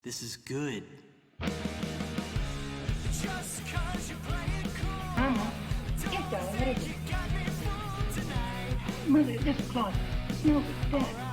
This is good. Hanna, get down already. Mother, this cloth smells of death.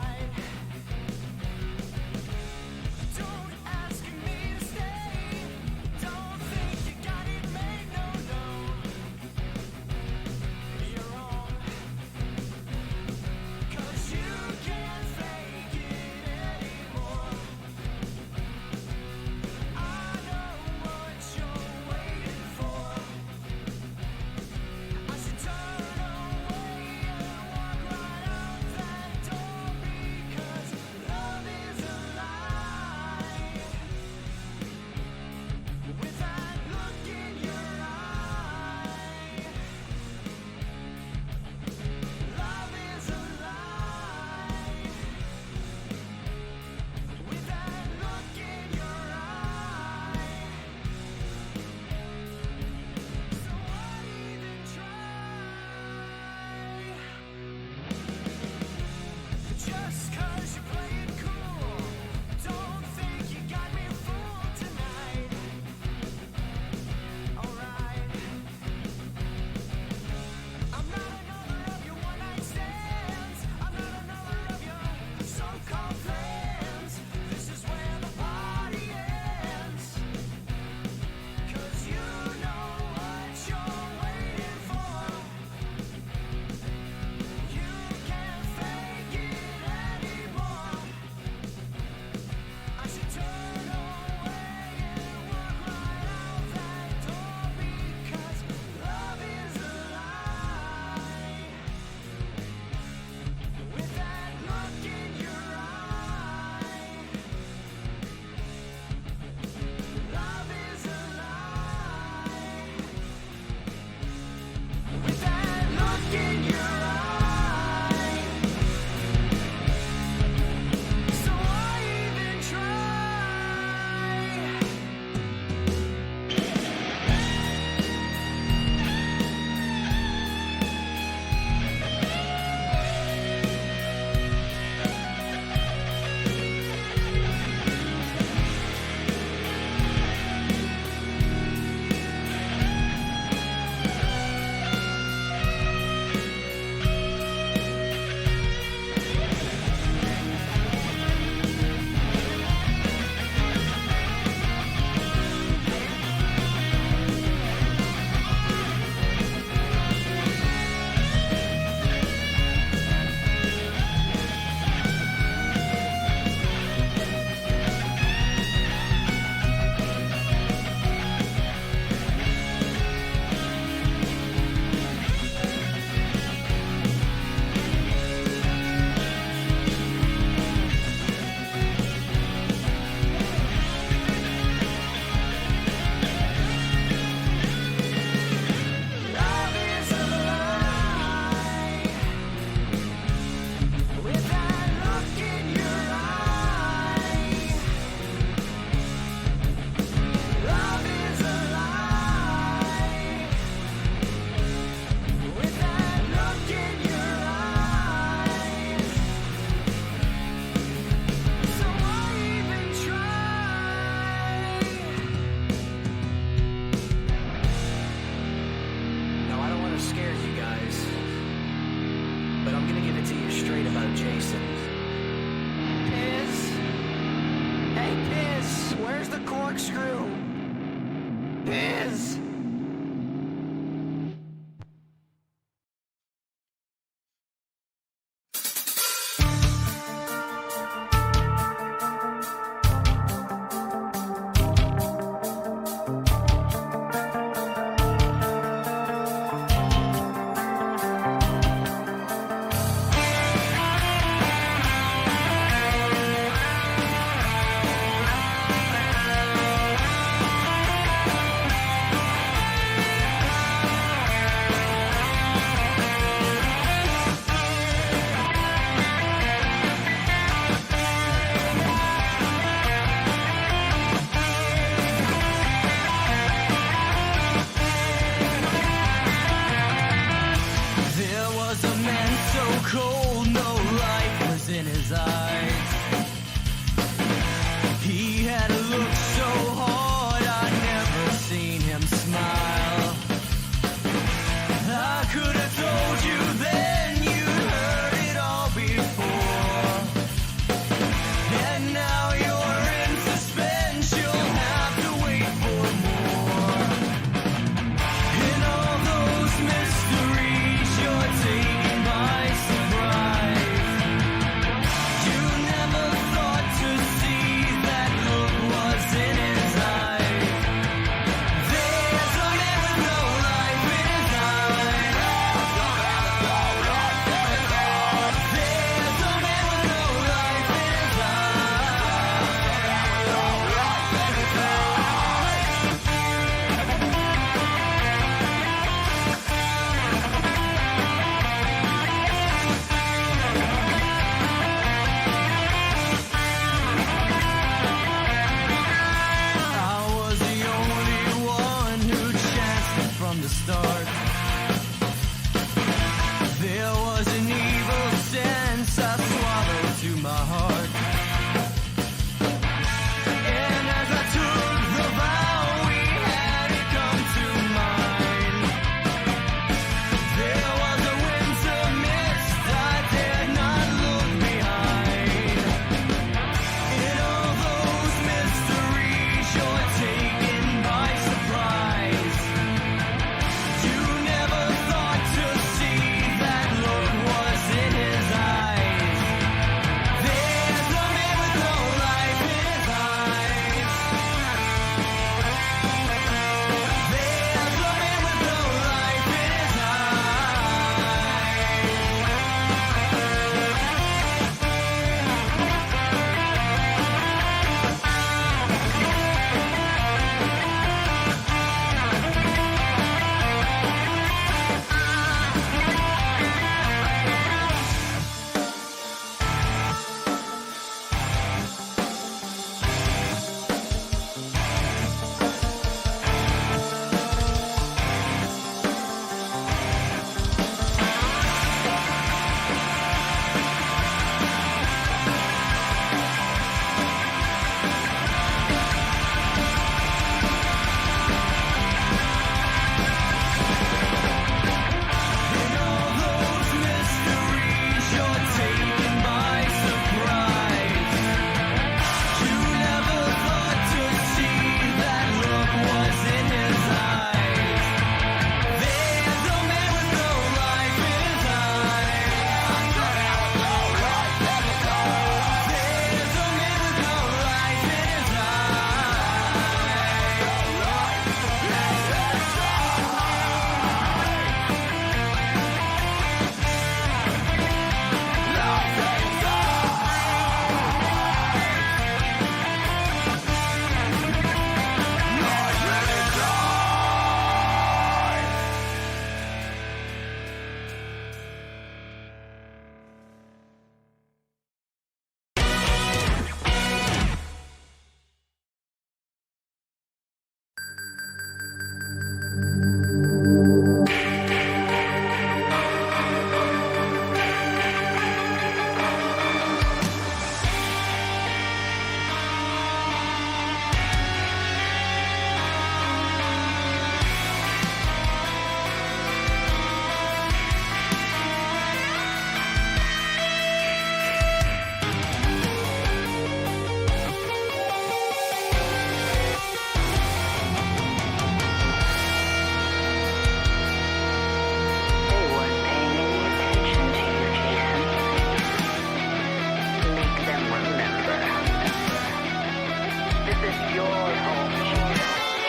Your home, Genie.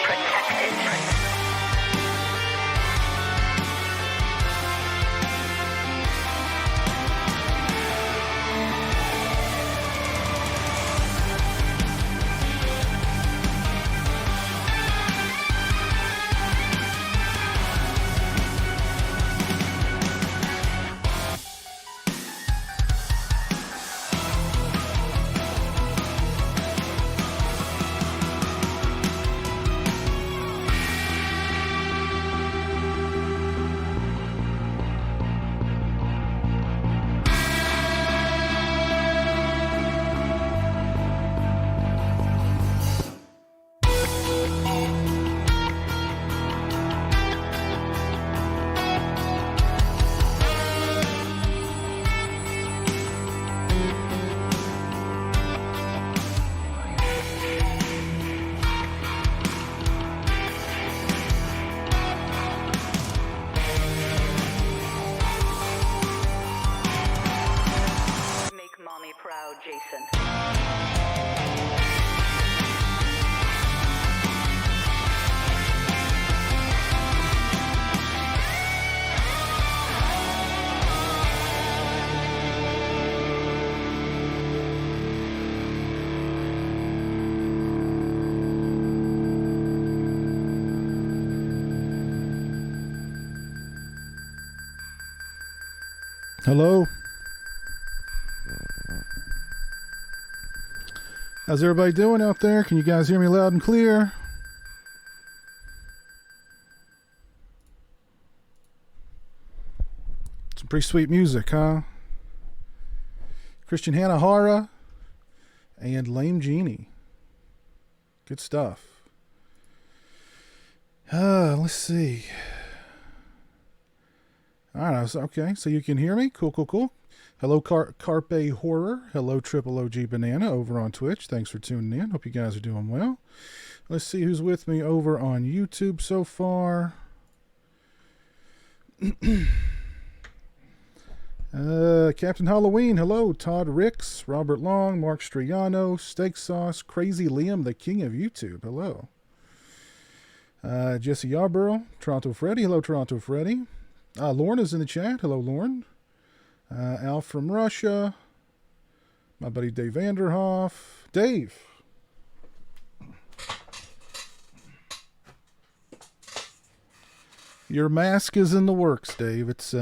Protected. Make mommy proud, Jason. Hello. How's everybody doing out there? Can you guys hear me loud and clear? Some pretty sweet music, huh? Christian Hanna Hara and Lame Genie. Good stuff. Let's see. All right, okay, so you can hear me? Cool. Hello, Carpe Horror. Hello, Triple OG Banana over on Twitch. Thanks for tuning in. Hope you guys are doing well. Let's see who's with me over on YouTube so far. Captain Halloween. Hello, Todd Ricks, Robert Long, Mark Striano, Steak Sauce, Crazy Liam, the king of YouTube. Hello. Jesse Yarborough, Toronto Freddy. Hello, Toronto Freddy. Lauren is in the chat. Hello, Lauren. Al from Russia. My buddy Dave Vanderhoff. Dave. Your mask is in the works, Dave. It's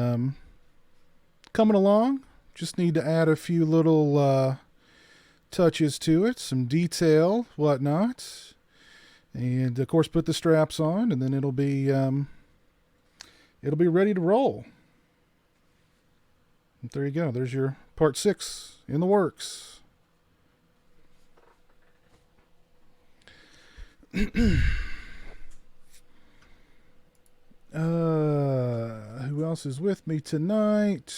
coming along. Just need to add a few little touches to it. Some detail, whatnot. And, of course, put the straps on, and then it'll be ready to roll. And there you go. There's your part 6 in the works. Who else is with me tonight?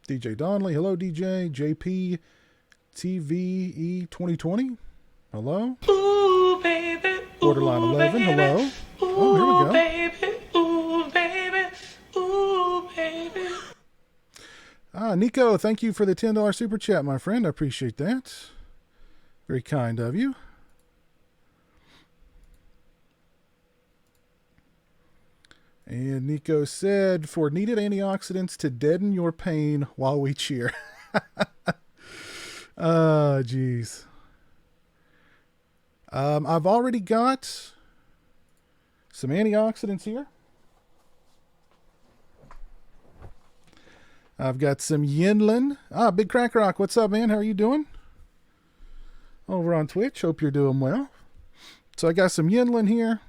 DJ Donnelly. Hello, DJ. JP TVE 2020. Hello. Ooh, baby. Borderline 11. Baby. Hello. Ooh, Oh, here we go. Baby. Ooh, baby. Ooh, baby. Nico, thank you for the $10 super chat, my friend. I appreciate that. Very kind of you. And Nico said, for needed antioxidants to deaden your pain while we cheer. Oh, jeez. I've already got some antioxidants here. I've got some Yinlin. Big Crack Rock. What's up, man? How are you doing? Over on Twitch. Hope you're doing well. So I got some Yinlin here.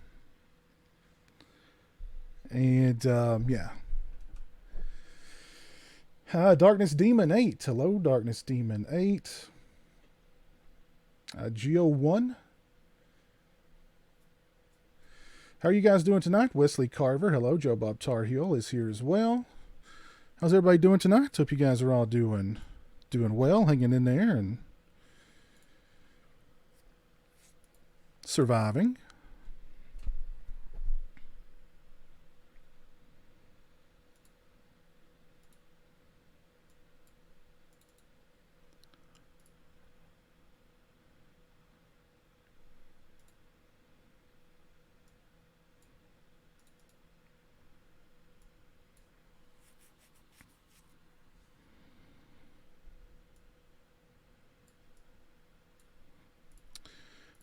And, yeah. Darkness Demon 8. Hello, Darkness Demon 8. Geo 1. How are you guys doing tonight? Wesley Carver. Hello, Joe Bob Tar Heel is here as well. How's everybody doing tonight? Hope you guys are all doing well, hanging in there and surviving.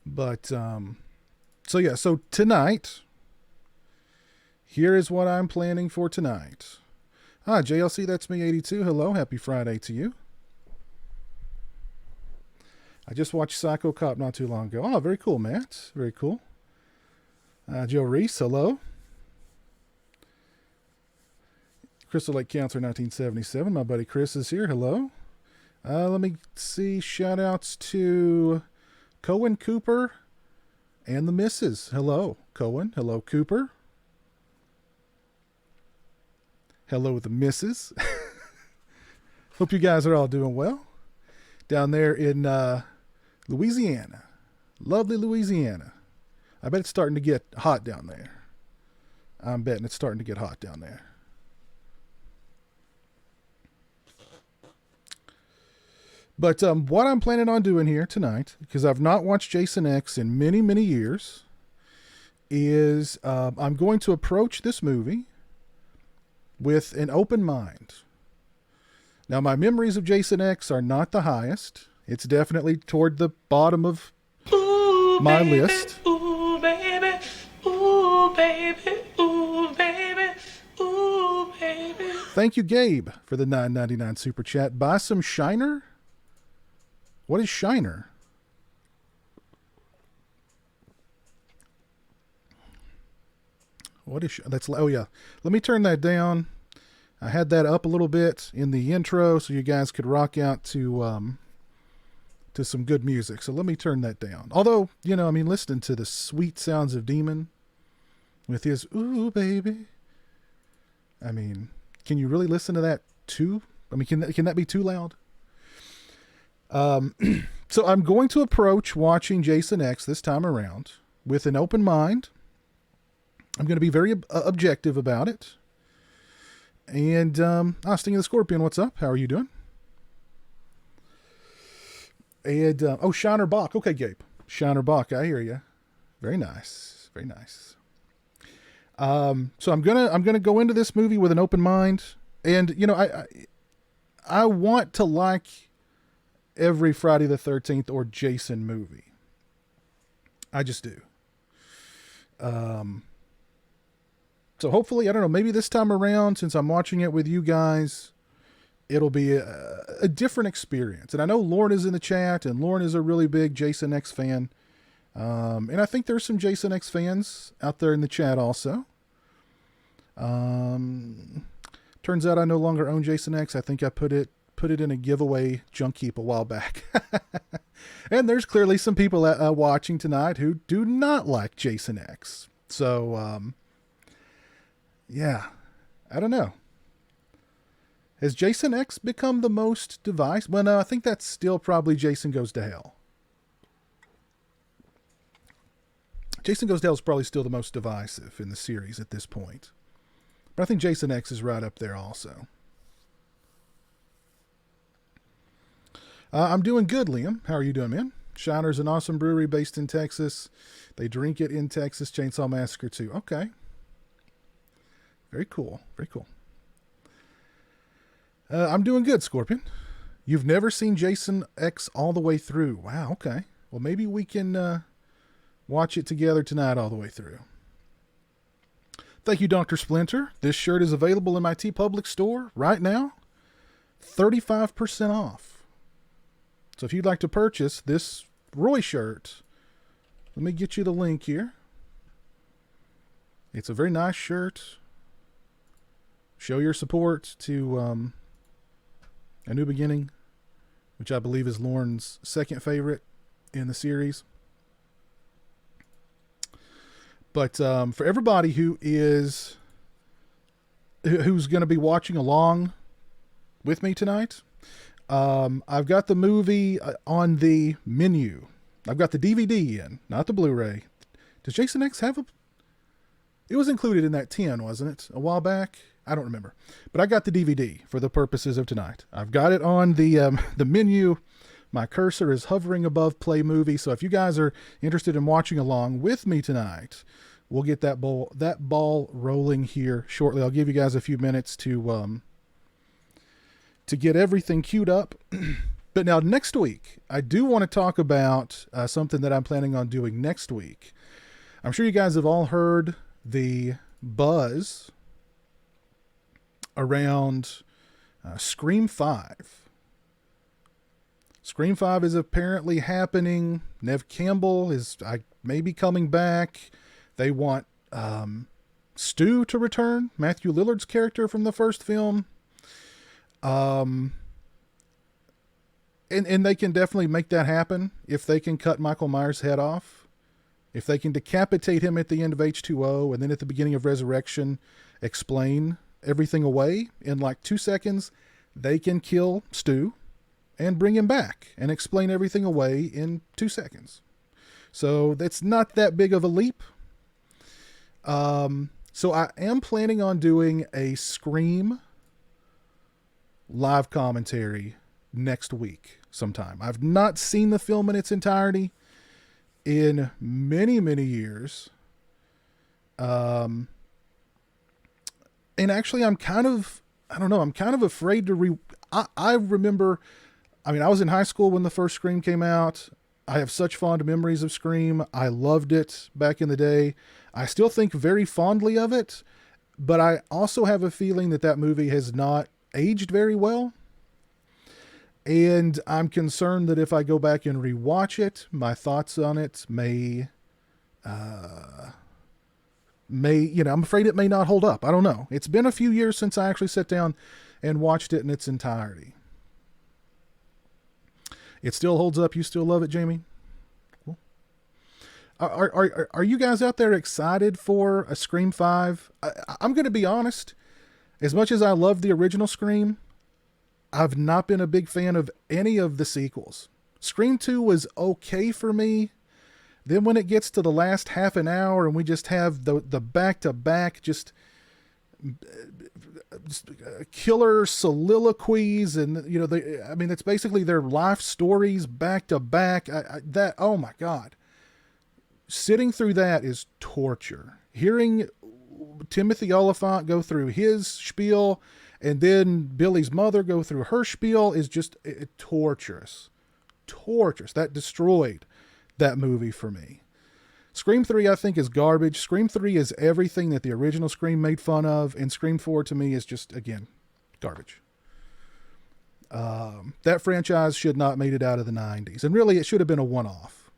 But, so tonight, here is what I'm planning for tonight. JLC, that's me, 82. Hello, happy Friday to you. I just watched Psycho Cop not too long ago. Oh, very cool, Matt. Very cool. Joe Reese, hello. Crystal Lake Counselor 1977. My buddy Chris is here. Hello. Let me see. Shout outs to Cohen Cooper and the missus. Hello, Cohen. Hello, Cooper. Hello, the missus. Hope you guys are all doing well down there in Louisiana. Lovely Louisiana. I bet it's starting to get hot down there. I'm betting it's starting to get hot down there. But what I'm planning on doing here tonight, because I've not watched Jason X in many, many years, is I'm going to approach this movie with an open mind. Now, my memories of Jason X are not the highest. It's definitely toward the bottom of my list. Ooh, baby. Ooh, baby. Ooh, baby. Ooh, baby. Thank you, Gabe, for the $9.99 super chat. Buy some Shiner. What is Shiner? What is that's? Oh yeah. Let me turn that down. I had that up a little bit in the intro so you guys could rock out to some good music. So let me turn that down. Although, listening to the sweet sounds of Demon with his "Ooh baby." Can you really listen to that too? Can that be too loud? So I'm going to approach watching Jason X this time around with an open mind. I'm going to be very objective about it. And, Sting of the Scorpion, what's up? How are you doing? And, Shiner Bach. Okay, Gabe. Shiner Bach, I hear you. Very nice. Very nice. So I'm gonna go into this movie with an open mind. And, I want to like every Friday the 13th or Jason movie. I just do. So hopefully, I don't know, maybe this time around, since I'm watching it with you guys, it'll be a different experience. And I know Lauren is in the chat, and Lauren is a really big Jason X fan. And I think there's some Jason X fans out there in the chat also. Turns out I no longer own Jason X. I think I put it in a giveaway junk heap a while back. And there's clearly some people watching tonight who do not like Jason X. So, yeah, I don't know. Has Jason X become the most divisive? Well, no, I think that's still probably Jason Goes to Hell. Jason Goes to Hell is probably still the most divisive in the series at this point. But I think Jason X is right up there also. I'm doing good, Liam. How are you doing, man? Shiner's an awesome brewery based in Texas. They drink it in Texas. Chainsaw Massacre 2. Okay. Very cool. Very cool. I'm doing good, Scorpion. You've never seen Jason X all the way through. Wow, okay. Well, maybe we can watch it together tonight all the way through. Thank you, Dr. Splinter. This shirt is available in my TeePublic store right now. 35% off. So if you'd like to purchase this Roy shirt, let me get you the link here. It's a very nice shirt. Show your support to A New Beginning, which I believe is Lauren's second favorite in the series. But for everybody who's going to be watching along with me tonight, I've got the movie on the menu. I've got the DVD in, not the Blu-ray. Does Jason X have a... It was included in that 10, wasn't it? A while back? I don't remember. But I got the DVD for the purposes of tonight. I've got it on the menu. My cursor is hovering above Play Movie. So if you guys are interested in watching along with me tonight, we'll get that ball rolling here shortly. I'll give you guys a few minutes to get everything queued up. But now next week, I do want to talk about something that I'm planning on doing next week. I'm sure you guys have all heard the buzz around Scream 5. Scream 5 is apparently happening. Neve Campbell is maybe coming back. They want Stu to return, Matthew Lillard's character from the first film. And they can definitely make that happen if they can cut Michael Myers' head off. If they can decapitate him at the end of H2O and then at the beginning of Resurrection, explain everything away in like 2 seconds, they can kill Stu and bring him back and explain everything away in 2 seconds. So that's not that big of a leap. So I am planning on doing a Scream live commentary next week sometime. I've not seen the film in its entirety in many, many years. And actually I'm kind of afraid to I remember, I mean, I was in high school when the first Scream came out. I have such fond memories of Scream. I loved it back in the day. I still think very fondly of it, but I also have a feeling that movie has not aged very well. And I'm concerned that if I go back and rewatch it, my thoughts on it may, I'm afraid it may not hold up. I don't know. It's been a few years since I actually sat down and watched it in its entirety. It still holds up. You still love it, Jamie? Cool. Are you guys out there excited for a Scream 5? I'm going to be honest. As much as I love the original Scream, I've not been a big fan of any of the sequels. Scream 2 was okay for me. Then when it gets to the last half an hour and we just have the back-to-back just killer soliloquies and, it's basically their life stories back-to-back. Oh my God. Sitting through that is torture. Hearing Timothy Oliphant go through his spiel and then Billy's mother go through her spiel is just torturous. Torturous. That destroyed that movie for me. Scream 3, I think, is garbage. Scream 3 is everything that the original Scream made fun of, and Scream 4 to me is just, again, garbage. That franchise should not have made it out of the 90s. And really, it should have been a one-off.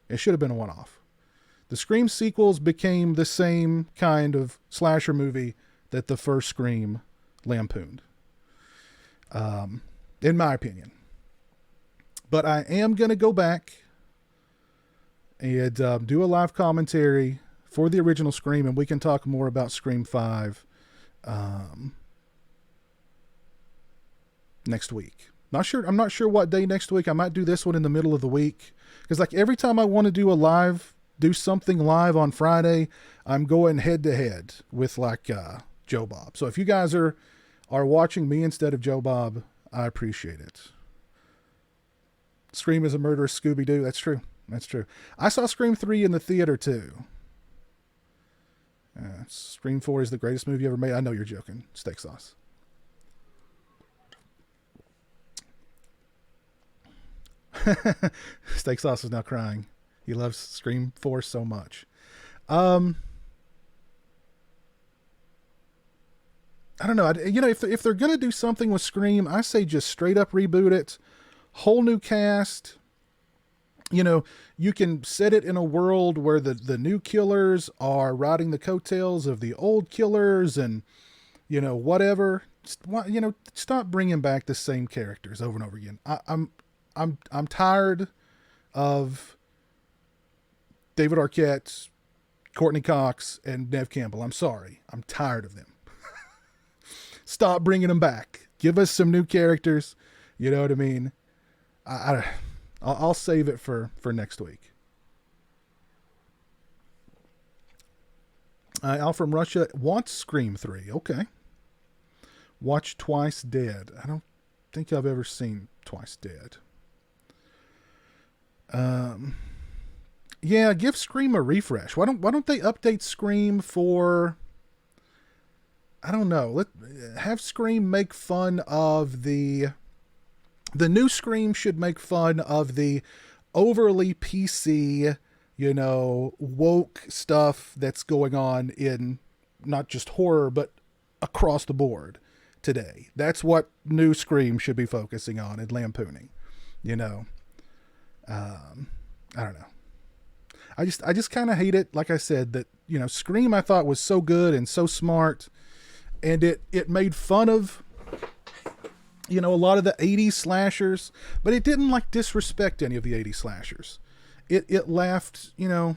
The Scream sequels became the same kind of slasher movie that the first Scream lampooned. In my opinion. But I am going to go back and do a live commentary for the original Scream, and we can talk more about Scream 5 next week. I'm not sure what day next week. I might do this one in the middle of the week, because like every time I want to do something live on Friday, I'm going head to head with like Joe Bob. So if you guys are watching me instead of Joe Bob, I appreciate it. Scream is a murderous Scooby-Doo. That's true. I saw Scream 3 in the theater too. Scream 4 is the greatest movie ever made. I know you're joking. Steak sauce. Steak sauce is now crying. He loves Scream 4 so much. I don't know. If they're going to do something with Scream, I say just straight up reboot it. Whole new cast. You can set it in a world where the new killers are riding the coattails of the old killers and, whatever. Stop bringing back the same characters over and over again. I'm tired of David Arquette, Courtney Cox, and Neve Campbell. I'm sorry. I'm tired of them. Stop bringing them back. Give us some new characters. You know what I mean? I'll save it for next week. Al from Russia wants Scream 3. Okay. Watch Twice Dead. I don't think I've ever seen Twice Dead. Yeah, give Scream a refresh. Why don't they update Scream for, I don't know, have Scream make fun of the The new Scream should make fun of the overly PC, woke stuff that's going on in not just horror, but across the board today. That's what new Scream should be focusing on and lampooning. I don't know. I just kind of hate it. Like I said, that, Scream I thought was so good and so smart, and it made fun of, a lot of the 80s slashers, but it didn't disrespect any of the 80s slashers. It laughed, I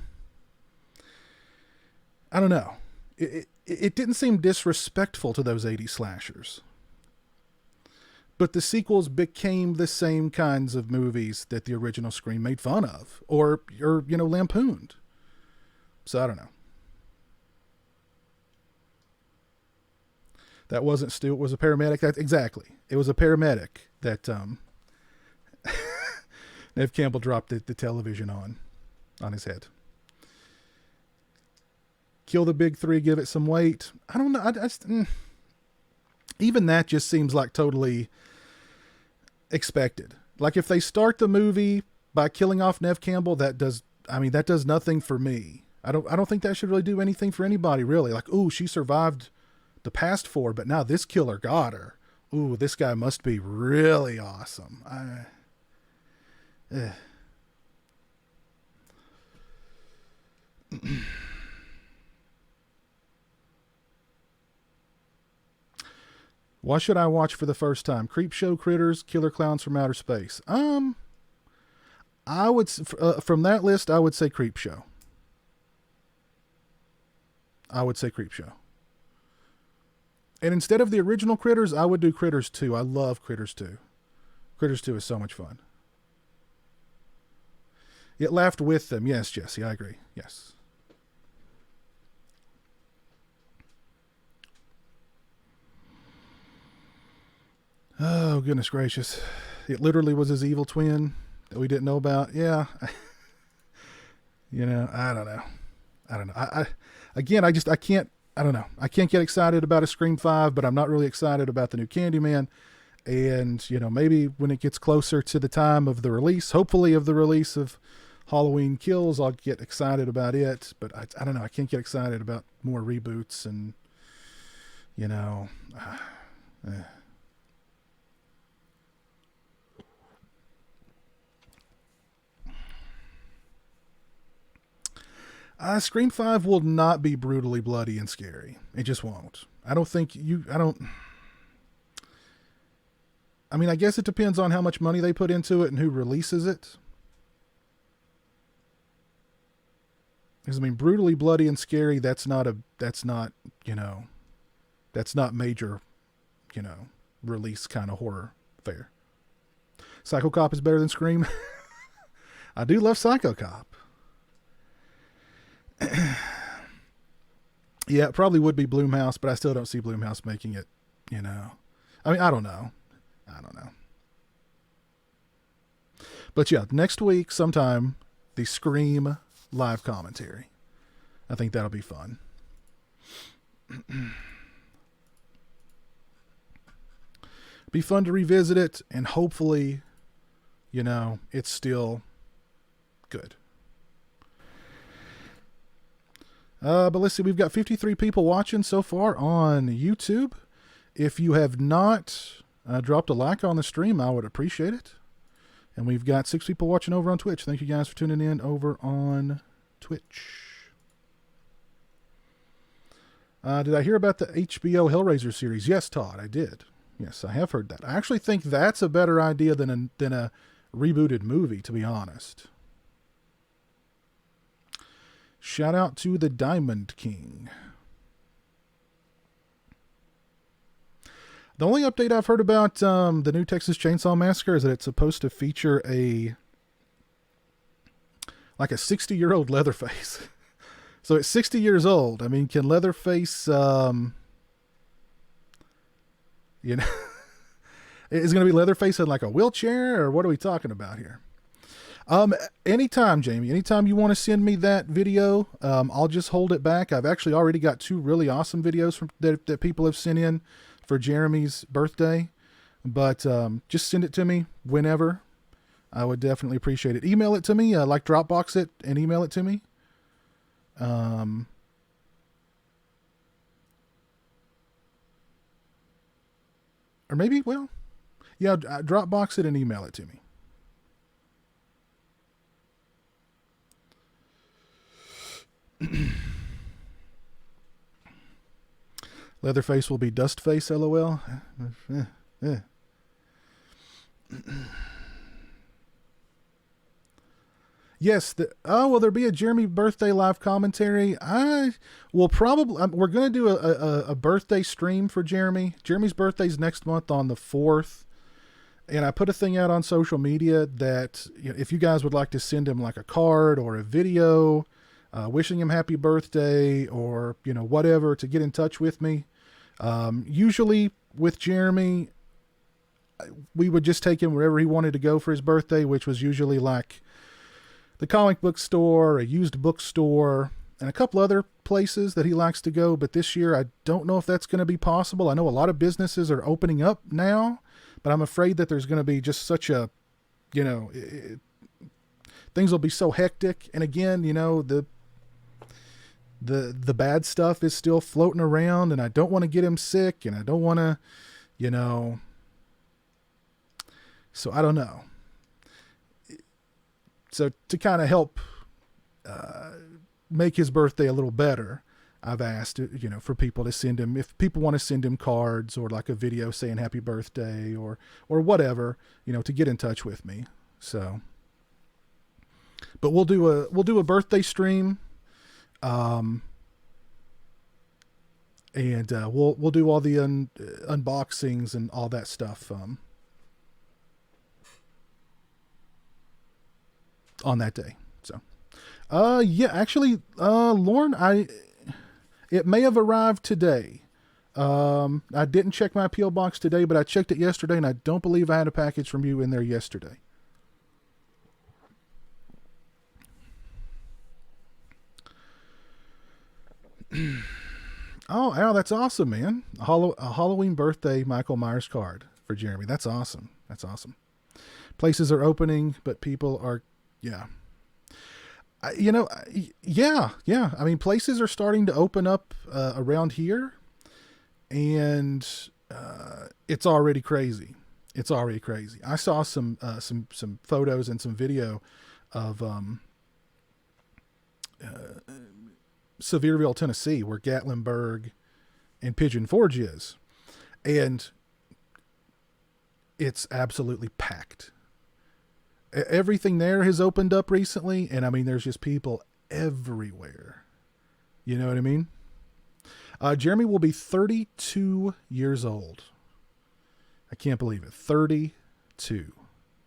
don't know. It didn't seem disrespectful to those 80s slashers. But the sequels became the same kinds of movies that the original Scream made fun of or lampooned. So I don't know. That wasn't Stu. It was a paramedic. Exactly. It was a paramedic that Nev Campbell dropped the television on his head. Kill the big three, give it some weight. I don't know. Even that just seems like totally expected. Like if they start the movie by killing off Nev Campbell, that does nothing for me. I don't think that should really do anything for anybody, really. Like, ooh, she survived the past four, but now this killer got her. Ooh, this guy must be really awesome. What should I watch for the first time? Creepshow, Critters, Killer Clowns from Outer Space. I would from that list, I would say Creepshow. And instead of the original Critters, I would do Critters 2. I love Critters 2. Critters 2 is so much fun. It laughed with them. Yes, Jesse, I agree. Yes. Oh, goodness gracious. It literally was his evil twin that we didn't know about. Yeah. I don't know. I don't know. I can't get excited about a Scream 5, but I'm not really excited about the new Candyman. And, maybe when it gets closer to the time of the release, hopefully of the release of Halloween Kills, I'll get excited about it. But I don't know. I can't get excited about more reboots and, Scream 5 will not be brutally bloody and scary. It just won't. I guess it depends on how much money they put into it and who releases it. Because, brutally bloody and scary, that's not major, release kind of horror fare. Psycho Cop is better than Scream. I do love Psycho Cop. Yeah, it probably would be Blumhouse, but I still don't see Blumhouse making it, I don't know. But yeah, next week sometime, the Scream live commentary. I think that'll be fun. Be fun to revisit it, and hopefully, it's still good. But let's see, we've got 53 people watching so far on YouTube. If you have not dropped a like on the stream, I would appreciate it. And we've got 6 people watching over on Twitch. Thank you guys for tuning in over on Twitch. Did I hear about the HBO Hellraiser series? Yes, Todd, I did. Yes, I have heard that. I actually think that's a better idea than a rebooted movie, to be honest. Shout out to the Diamond King. The only update I've heard about the new Texas Chainsaw Massacre is that it's supposed to feature a 60-year-old Leatherface. So it's 60 years old. Can Leatherface, is going to be Leatherface in a wheelchair, or what are we talking about here? Anytime, Jamie, anytime you want to send me that video, I'll just hold it back. I've actually already got 2 really awesome videos that people have sent in for Jeremy's birthday. But just send it to me whenever. I would definitely appreciate it. Email it to me, like Dropbox it and email it to me. Or maybe, well, yeah, Dropbox it and email it to me. Leatherface will be Dustface, LOL. Yes. Will there be a Jeremy birthday live commentary? I will probably. We're going to do a birthday stream for Jeremy. Jeremy's birthday's next month on the 4th. And I put a thing out on social media that if you guys would like to send him like a card or a video wishing him happy birthday or, whatever, to get in touch with me. Usually with Jeremy, we would just take him wherever he wanted to go for his birthday, which was usually like the comic book store, a used bookstore, and a couple other places that he likes to go. But this year, I don't know if that's going to be possible. I know a lot of businesses are opening up now, but I'm afraid that there's going to be just such a, things will be so hectic. And again, the bad stuff is still floating around, and I don't want to get him sick, and I don't want to, so I don't know. So to kind of help make his birthday a little better, I've asked, for people to send him, if people want to send him cards or like a video saying happy birthday or whatever, to get in touch with me. So, but we'll do a birthday stream. And we'll do all the unboxings and all that stuff on that day. So, yeah, actually, Lauren, it may have arrived today. I didn't check my P.O. box today, but I checked it yesterday, and I don't believe I had a package from you in there yesterday. Oh, Al, that's awesome, man. A Halloween birthday Michael Myers card for Jeremy. That's awesome. That's awesome. Places are opening, but people are, yeah. Yeah. I mean, places are starting to open up around here, and it's already crazy. It's already crazy. I saw some photos and some video of Sevierville, Tennessee, where Gatlinburg and Pigeon Forge is. And it's absolutely packed. Everything there has opened up recently. And I mean, there's just people everywhere. You know what I mean? Jeremy will be 32 years old. I can't believe it. 32.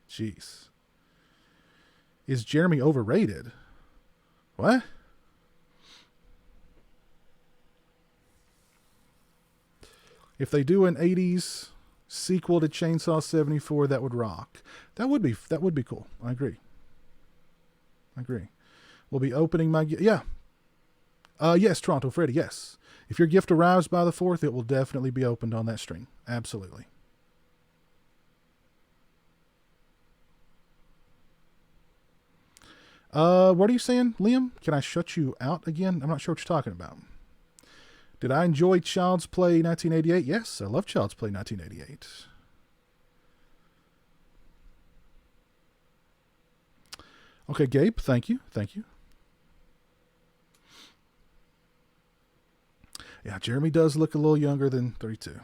Jeez. Is Jeremy overrated? What? If they do an 80s sequel to Chainsaw 74, that would rock. That would be cool. I agree. We'll be opening my, yeah. Yes, Toronto Freddy, yes. If your gift arrives by the 4th, it will definitely be opened on that stream. Absolutely. What are you saying, Liam? Can I shut you out again? I'm not sure what you're talking about. Did I enjoy Child's Play 1988? Yes, I love Child's Play 1988. Okay, Gabe, thank you. Yeah, Jeremy does look a little younger than 32.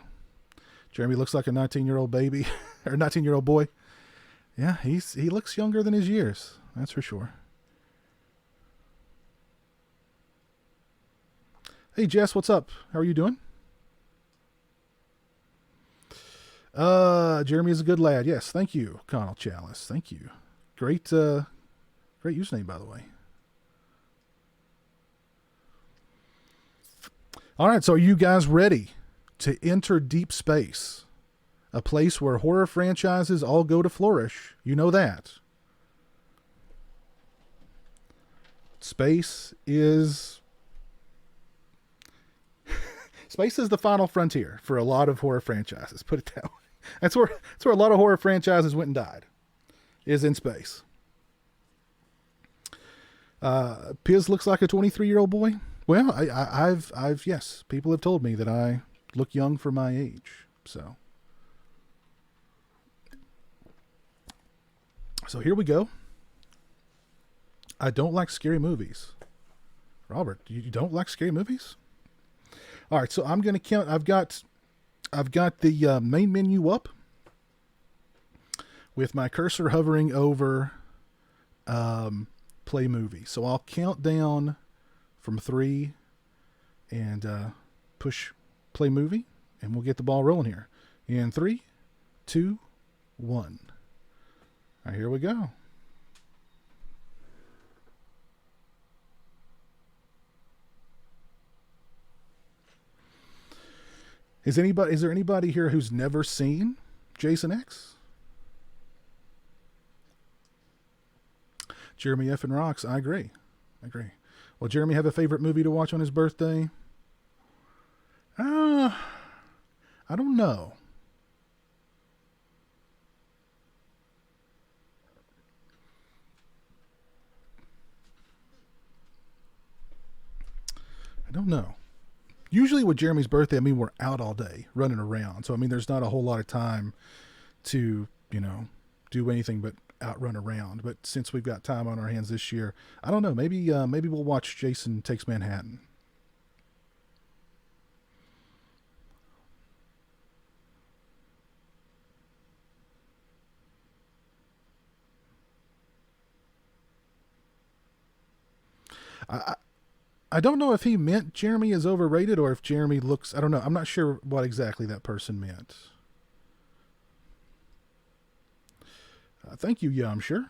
Jeremy looks like a 19-year-old baby, or 19-year-old boy. Yeah, he looks younger than his years, that's for sure. Hey, Jess, what's up? How are you doing? Jeremy is a good lad. Yes, thank you, Connell Chalice. Thank you. Great username, by the way. All right, so are you guys ready to enter deep space? A place where horror franchises all go to flourish. You know that. Space is the final frontier for a lot of horror franchises. Put it that way. That's where a lot of horror franchises went and died, is in space. Piz looks like a 23-year-old boy. Well, I've yes, people have told me that I look young for my age. So here we go. I don't like scary movies. Robert, you don't like scary movies? All right, so I'm going to count. I've got the main menu up with my cursor hovering over play movie. So I'll count down from 3 and push play movie, and we'll get the ball rolling here. In 3, 2, 1. All right, here we go. Is there anybody here who's never seen Jason X? Jeremy F. and Rocks, I agree. Well, Jeremy have a favorite movie to watch on his birthday? I don't know. Usually with Jeremy's birthday, we're out all day running around. So, there's not a whole lot of time to, do anything but outrun around. But since we've got time on our hands this year, I don't know. Maybe we'll watch Jason Takes Manhattan. I don't know if he meant Jeremy is overrated or if Jeremy looks, I don't know. I'm not sure what exactly that person meant. Thank you, yeah, I'm sure.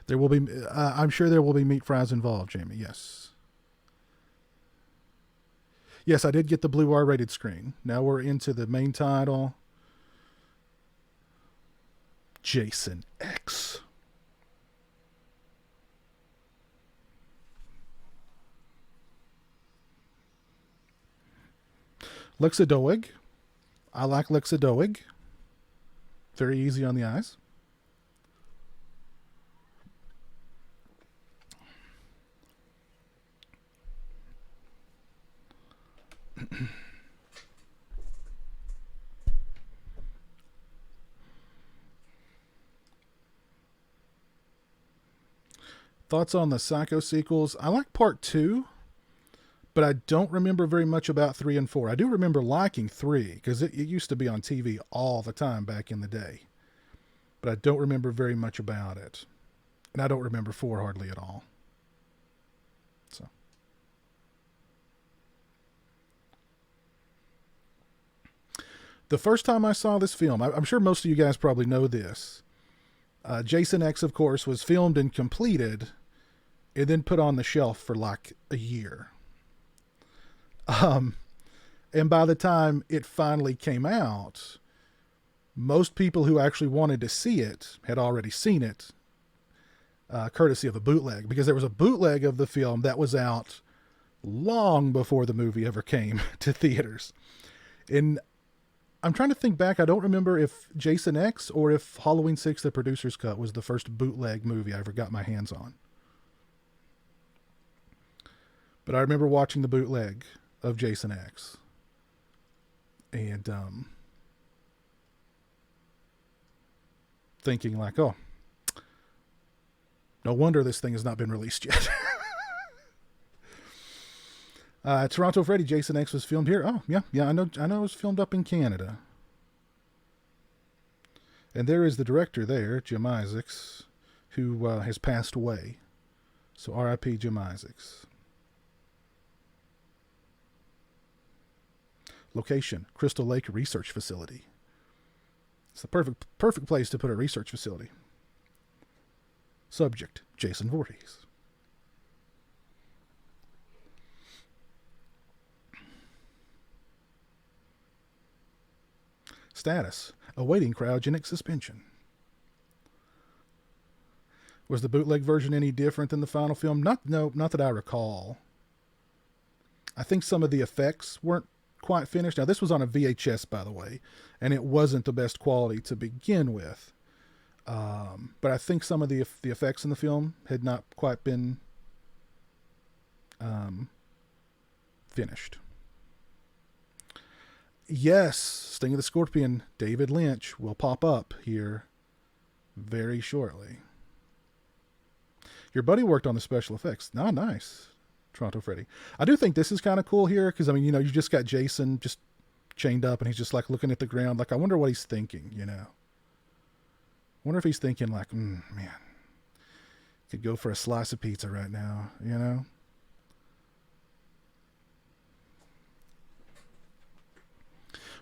There will be, I'm sure there will be meat fries involved, Jamie, yes. Yes, I did get the blue R-rated screen. Now we're into the main title. Jason X. Lexa Doig. I like Lexa Doig. Very easy on the eyes. Thoughts on the Psycho sequels? I like part 2. But I don't remember very much about 3 and 4. I do remember liking 3 because it used to be on TV all the time back in the day. But I don't remember very much about it. And I don't remember 4 hardly at all. So. The first time I saw this film, I'm sure most of you guys probably know this. Jason X, of course, was filmed and completed and then put on the shelf for like a year. And by the time it finally came out, most people who actually wanted to see it had already seen it, courtesy of a bootleg, because there was a bootleg of the film that was out long before the movie ever came to theaters. And I'm trying to think back. I don't remember if Jason X or if Halloween 6, the producer's cut, was the first bootleg movie I ever got my hands on. But I remember watching the bootleg of Jason X. And thinking like, oh, no wonder this thing has not been released yet. Toronto Freddy, Jason X was filmed here. Oh, yeah, I know it was filmed up in Canada. And there is the director there, Jim Isaacs, who has passed away. So R.I.P. Jim Isaacs. Location, Crystal Lake Research Facility. It's the perfect place to put a research facility. Subject, Jason Voorhees. Status, awaiting cryogenic suspension. Was the bootleg version any different than the final film? Not that I recall. I think some of the effects weren't quite finished. Now, this was on a VHS, by the way, and it wasn't the best quality to begin with. But I think some of the effects in the film had not quite been finished. Yes, Sting of the Scorpion, David Lynch, will pop up here very shortly. Your buddy worked on the special effects. Ah, nice. Toronto Freddy. I do think this is kind of cool here because, I mean, you know, you just got Jason just chained up and he's just like looking at the ground. Like, I wonder what he's thinking, you know. Wonder if he's thinking like, man, could go for a slice of pizza right now, you know.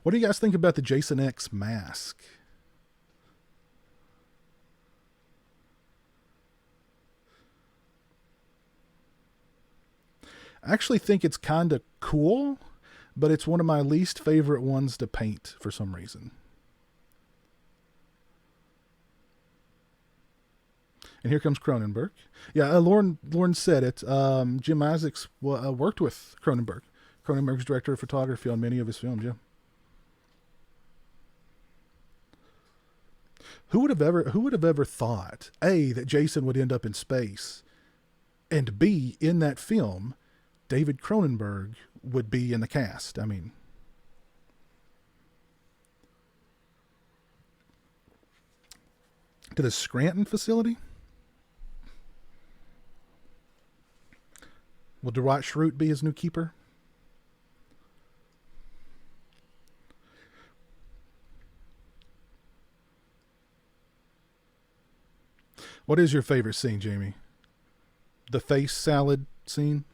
What do you guys think about the Jason X mask? I actually think it's kind of cool, but it's one of my least favorite ones to paint for some reason. And here comes Cronenberg. Yeah, Lauren said it. Jim Isaacs worked with Cronenberg. Cronenberg's director of photography on many of his films, yeah. Who would have ever thought, A, that Jason would end up in space, and B, in that film, David Cronenberg would be in the cast? I mean, to the Scranton facility? Will Dwight Schrute be his new keeper? What is your favorite scene, Jamie? The face salad scene?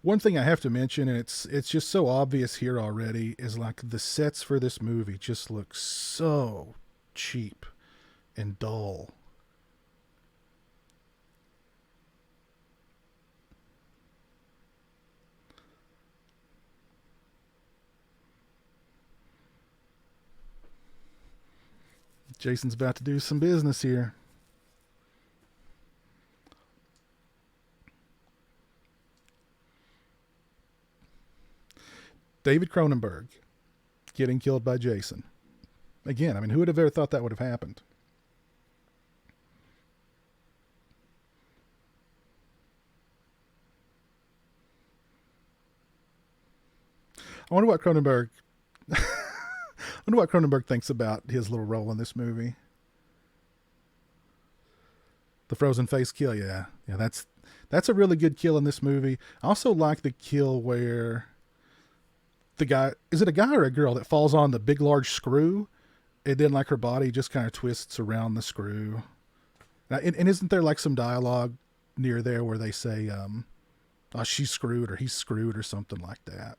One thing I have to mention, and it's just so obvious here already, is like the sets for this movie just look so cheap and dull. Jason's about to do some business here. David Cronenberg getting killed by Jason. Again, I mean, who would have ever thought that would have happened? I wonder what Cronenberg thinks about his little role in this movie. The frozen face kill, yeah, that's a really good kill in this movie. I also like the kill where the guy, is it a guy or a girl that falls on the big large screw, and then like her body just kind of twists around the screw. And isn't there like some dialogue near there where they say, oh, she's screwed or he's screwed or something like that?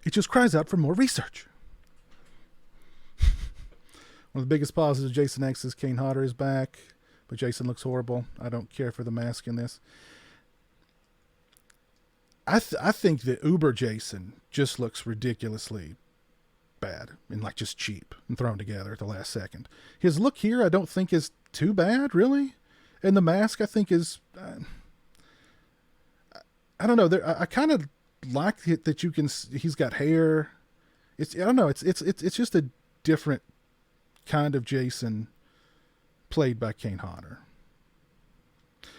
It just cries out for more research. One of the biggest positives of Jason X is Kane Hodder is back, but Jason looks horrible. I don't care for the mask in this. I think that Uber Jason just looks ridiculously bad and like just cheap and thrown together at the last second. His look here I don't think is too bad, really. And the mask I think is... I don't know. I kind of like it that you can. He's got hair. I don't know. It's just a different kind of Jason played by Kane Hodder.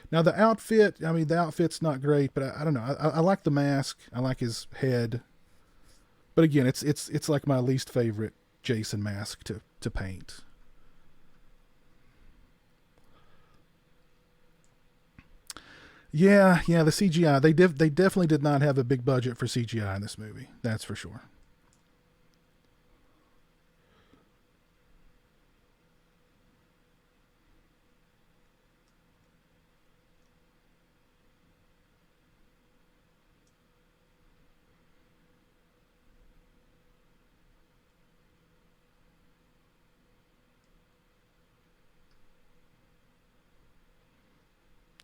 Now the outfit. I mean, the outfit's not great, but I don't know. I like the mask. I like his head. But again, it's like my least favorite Jason mask to paint. Yeah, the CGI. They definitely did not have a big budget for CGI in this movie. That's for sure.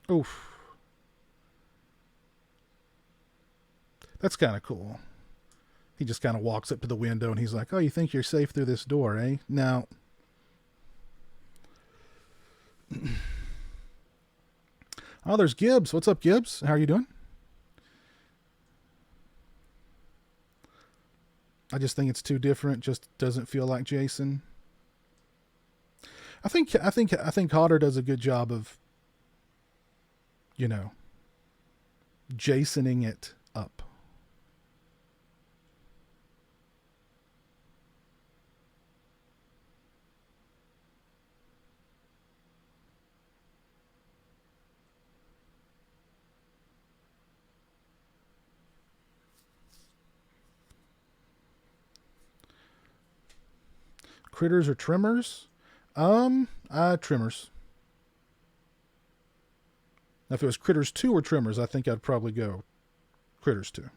Oof. That's kind of cool. He just kind of walks up to the window and he's like, "Oh, you think you're safe through this door, eh?" No. Oh, there's Gibbs. What's up, Gibbs? How are you doing? I just think it's too different. Just doesn't feel like Jason. I think Hodder does a good job of, you know, Jasoning it up. Critters or Trimmers? Trimmers. Now, if it was Critters 2 or Trimmers, I think I'd probably go Critters 2.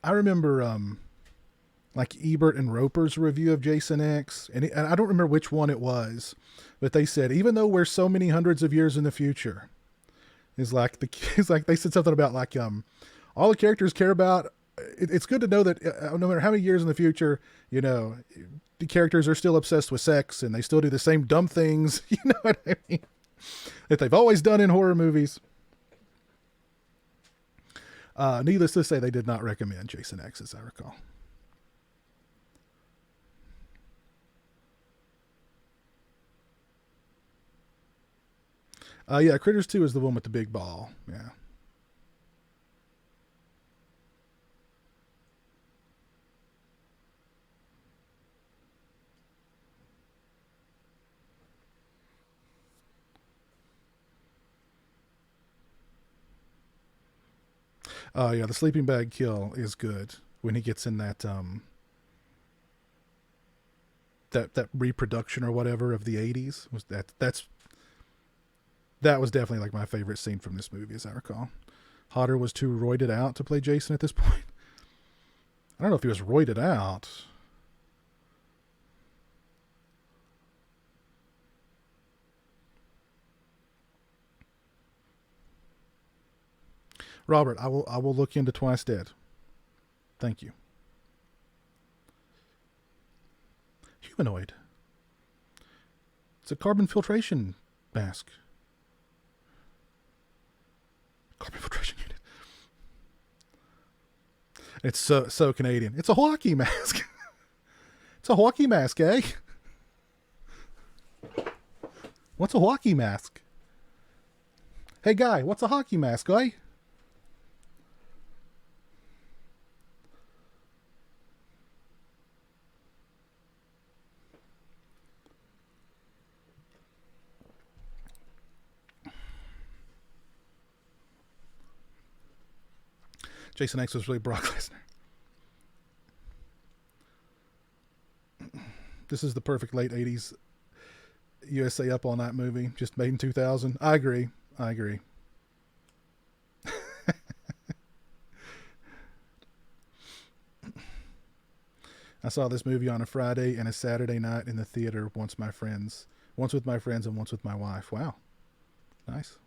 I remember like Ebert and Roper's review of Jason X, and I don't remember which one it was, but they said even though we're so many hundreds of years in the future, it's like they said something about like all the characters care about. It's good to know that no matter how many years in the future, you know, the characters are still obsessed with sex and they still do the same dumb things. You know what I mean? That they've always done in horror movies. Needless to say, they did not recommend Jason X, as I recall. Yeah, Critters 2 is the one with the big ball. Yeah. Oh yeah, the sleeping bag kill is good when he gets in that that reproduction or whatever of the 80s. That was definitely like my favorite scene from this movie, as I recall. Hodder was too roided out to play Jason at this point. I don't know if he was roided out. Robert, I will look into Twice Dead. Thank you. Humanoid. It's a carbon filtration mask. Carbon filtration unit. It's so Canadian. It's a hockey mask. It's a hockey mask, eh? What's a hockey mask? Hey guy, what's a hockey mask, eh? Jason X was really Brock Lesnar. This is the perfect late 80s USA Up All Night movie, just made in 2000. I agree. I saw this movie on a Friday and a Saturday night in the theater once with my friends and once with my wife. Wow. Nice.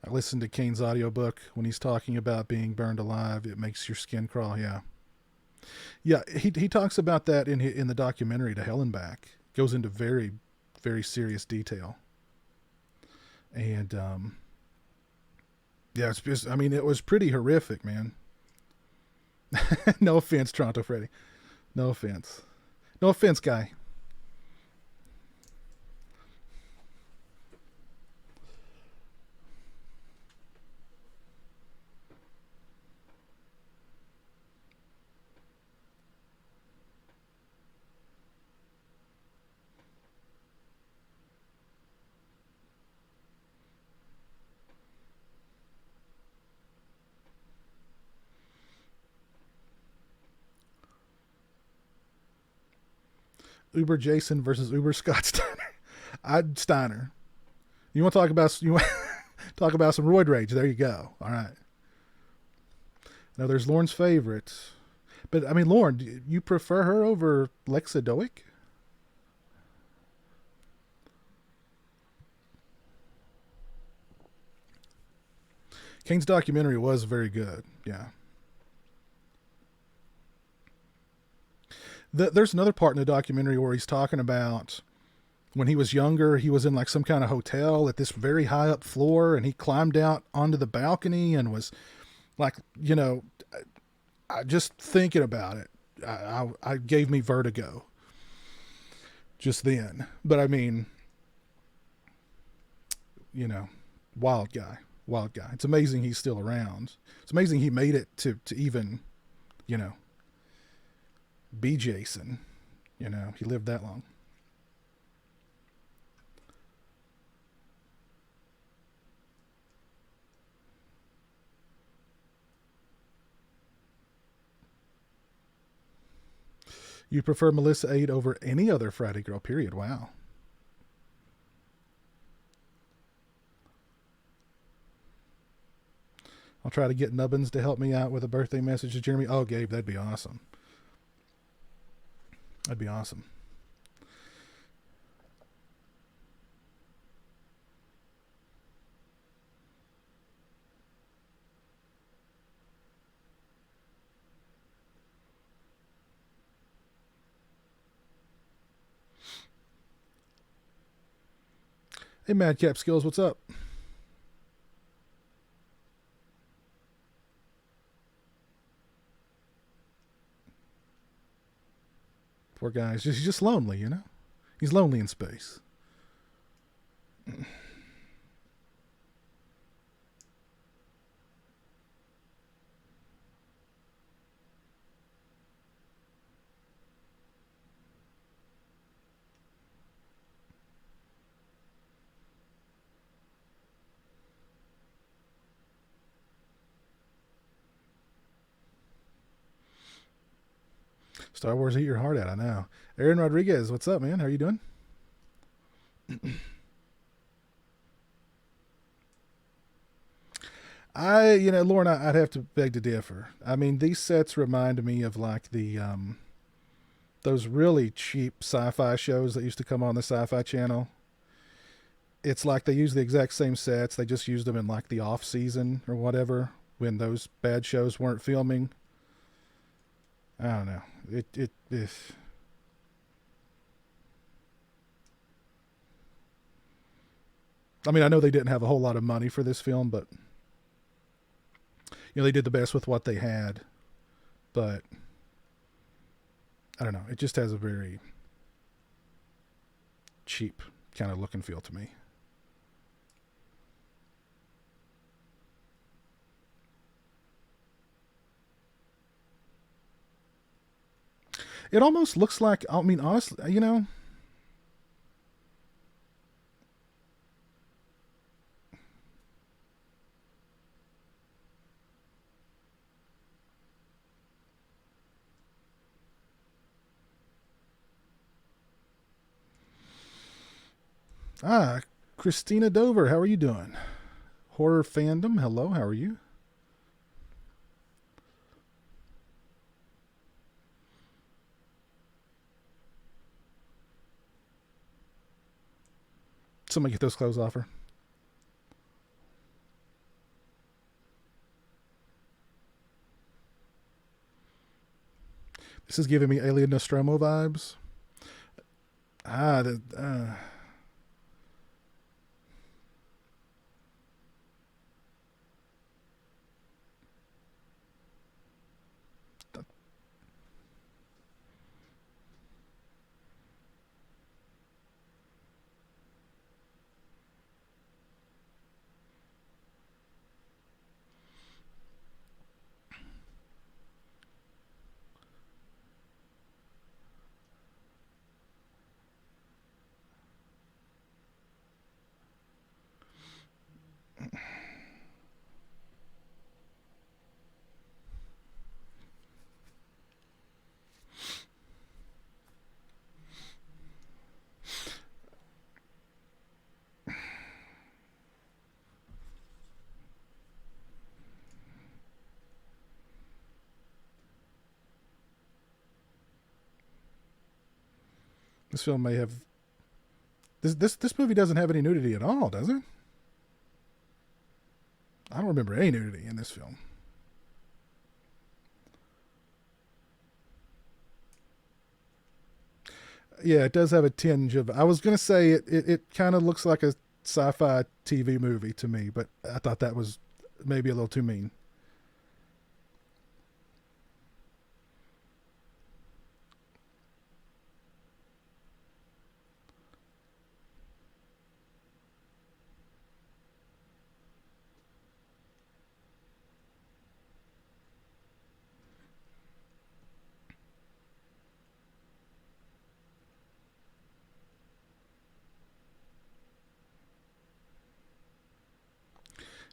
I listened to Kane's audiobook when he's talking about being burned alive. It makes your skin crawl. Yeah. Yeah. He talks about that in the documentary To Hell and Back. Goes into very, very serious detail. And, yeah, it was pretty horrific, man. No offense, Toronto Freddy. No offense. No offense, guy. Uber Jason versus Uber Scott Steiner. I'd Steiner. You want to talk about talk about some roid rage? There you go. All right. Now there's Lauren's favorite, but I mean, Lauren, do you prefer her over Lexa Doick? Kane's documentary was very good. Yeah. There's another part in the documentary where he's talking about when he was younger, he was in like some kind of hotel at this very high up floor, and he climbed out onto the balcony and was like, you know, I just thinking about it, I gave me vertigo just then. But I mean, you know, wild guy. It's amazing he's still around. It's amazing he made it to even, you know, be Jason. You know, he lived that long. You prefer Melissa 8 over any other Friday girl, period. Wow. I'll try to get Nubbins to help me out with a birthday message to Jeremy. Oh, Gabe, that'd be awesome. That'd be awesome. Hey, Madcap Skills, what's up? Poor guy. He's just lonely, you know? He's lonely in space. Star Wars, eat your heart out, I know. Aaron Rodriguez, what's up, man? How are you doing? Lauren, I'd have to beg to differ. I mean, these sets remind me of like the, those really cheap sci-fi shows that used to come on the Sci-Fi Channel. It's like they use the exact same sets. They just used them in like the off season or whatever when those bad shows weren't filming. I don't know. It I mean, I know they didn't have a whole lot of money for this film, but they did the best with what they had. But I don't know. It just has a very cheap kind of look and feel to me. It almost looks like, I mean, honestly, Christina Dover, how are you doing? Horror Fandom, hello, how are you? Somebody get those clothes off her. This is giving me Alien Nostromo vibes. This film may have... This movie doesn't have any nudity at all, does it? I don't remember any nudity in this film. Yeah, it does have a tinge of... I was going to say it kind of looks like a sci-fi TV movie to me, but I thought that was maybe a little too mean.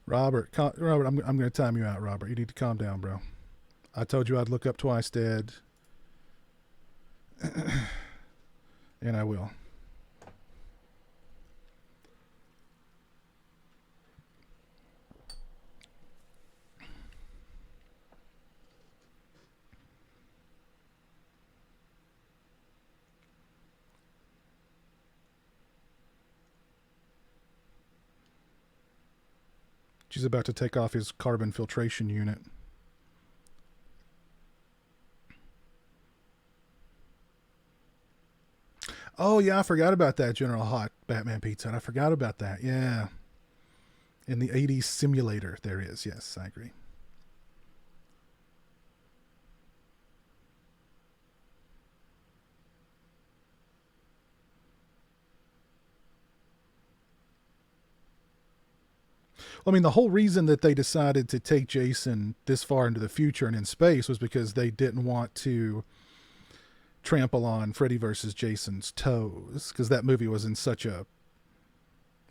Robert, I'm going to time you out, Robert. You need to calm down, bro. I told you I'd look up Twice Dead. And I will. She's about to take off his carbon filtration unit. Oh, yeah, I forgot about that General Hot Batman Pizza Hut. I forgot about that, yeah. In the 80s simulator, there is. Yes, I agree. I mean, the whole reason that they decided to take Jason this far into the future and in space was because they didn't want to trample on Freddy versus Jason's toes, because that movie was in such a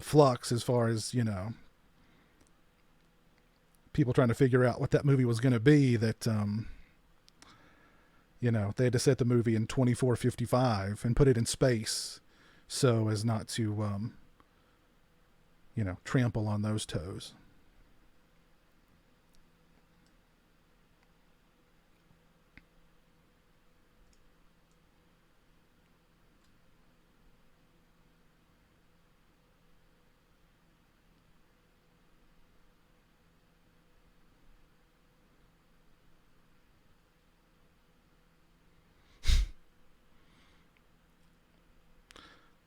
flux as far as, you know, people trying to figure out what that movie was going to be, that, you know, they had to set the movie in 2455 and put it in space so as not to, you know, trample on those toes.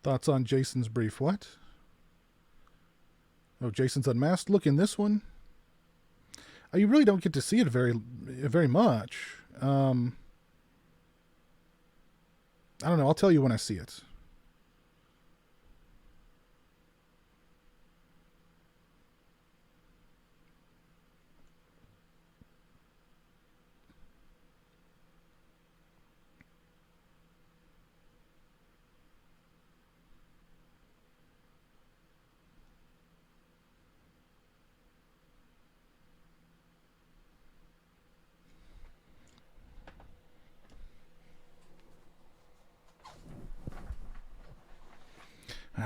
Thoughts on Jason's brief? What? Oh, Jason's unmasked. Look, in this one, you really don't get to see it very much. I don't know. I'll tell you when I see it.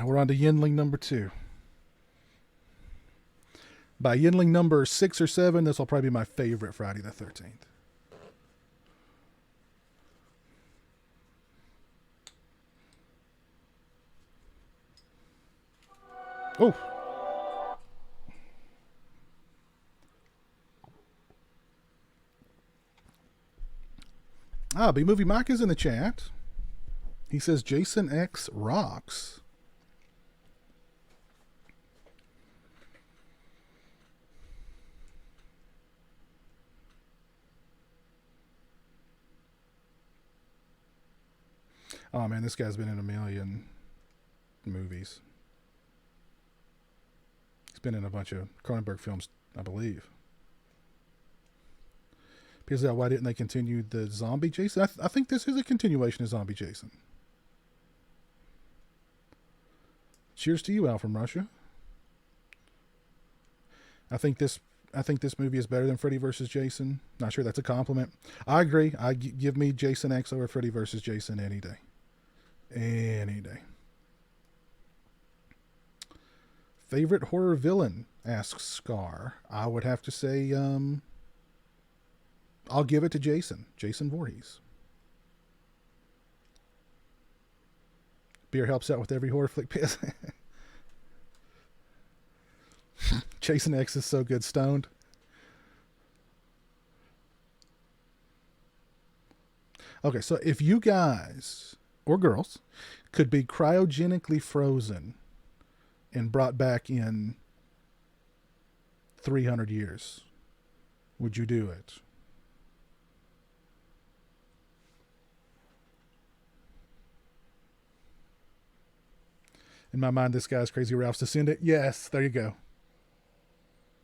We're on to Yinling number 2. By Yinling number 6 or 7, this will probably be my favorite Friday the 13th. Oh. B-Movie Mike is in the chat. He says Jason X rocks. Oh man, this guy's been in a million movies. He's been in a bunch of Cronenberg films, I believe. Because why didn't they continue the Zombie Jason? I think this is a continuation of Zombie Jason. Cheers to you, Al from Russia. I think this movie is better than Freddy vs. Jason. Not sure that's a compliment. I agree. Give me Jason X over Freddy vs. Jason any day. Any day. Favorite horror villain? Asks Scar. I would have to say, I'll give it to Jason. Jason Voorhees. Beer helps out with every horror flick. Jason X is so good stoned. Okay, so if you guys or girls could be cryogenically frozen and brought back in 300 years, would you do it? In my mind, this guy's Crazy Ralph's descendant. Yes, there you go.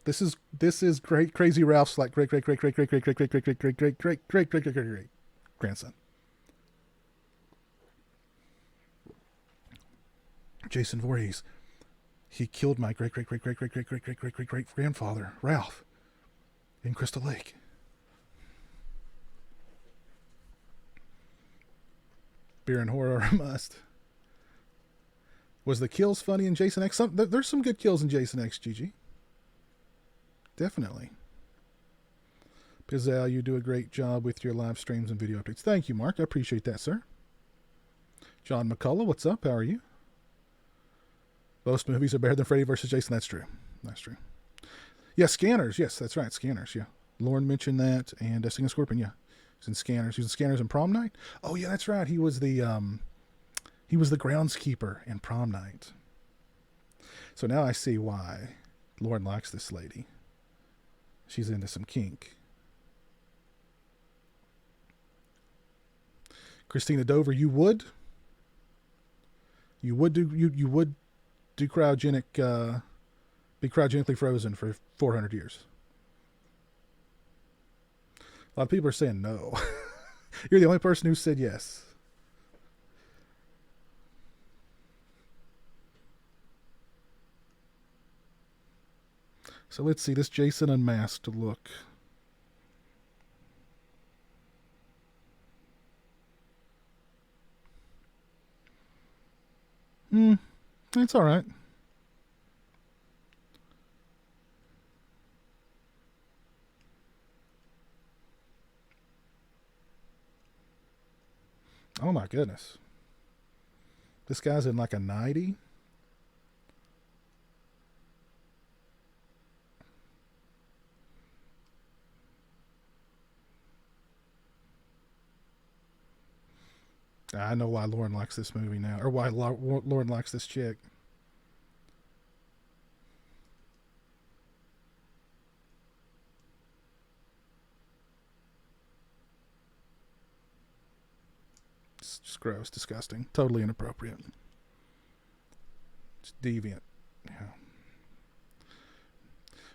This is great. Crazy Ralph's like great grandson. Jason Voorhees. He killed my great grandfather, Ralph, in Crystal Lake. Beer and horror are a must. Was the kills funny in Jason X? There's some good kills in Jason X, Gigi. Definitely. Pizowell, you do a great job with your live streams and video updates. Thank you, Mark. I appreciate that, sir. John McCullough, what's up? How are you? Most movies are better than Freddy vs. Jason. That's true. That's true. Yeah, Scanners. Yes, that's right. Scanners, yeah. Lauren mentioned that. And Singing Scorpion, yeah. He's in Scanners. He was in Scanners in Prom Night. Oh, yeah, that's right. He was the groundskeeper in Prom Night. So now I see why Lauren likes this lady. She's into some kink. Christina Dover, you would do cryogenic, be cryogenically frozen for 400 years. A lot of people are saying no. You're the only person who said yes. So let's see this Jason Unmasked look. It's all right. Oh my goodness. This guy's in like a 90. I know why Lauren likes this movie now, or why Lauren likes this chick. It's just gross, disgusting, totally inappropriate. It's deviant. Yeah.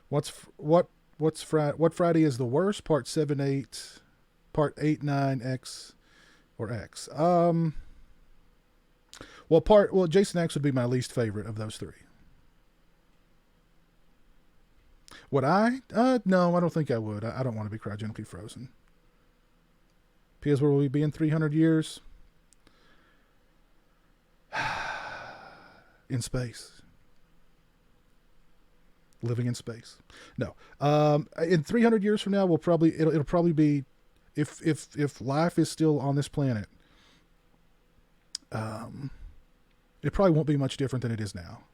What Friday is the worst? Part 7, 8, Part 8, 9, X. Or X. Well, Jason X would be my least favorite of those three. Would I? No, I don't think I would. I don't want to be cryogenically frozen. Piers, where will we be in 300 years? In space. Living in space. No. In 300 years from now, it'll probably be, if life is still on this planet, it probably won't be much different than it is now.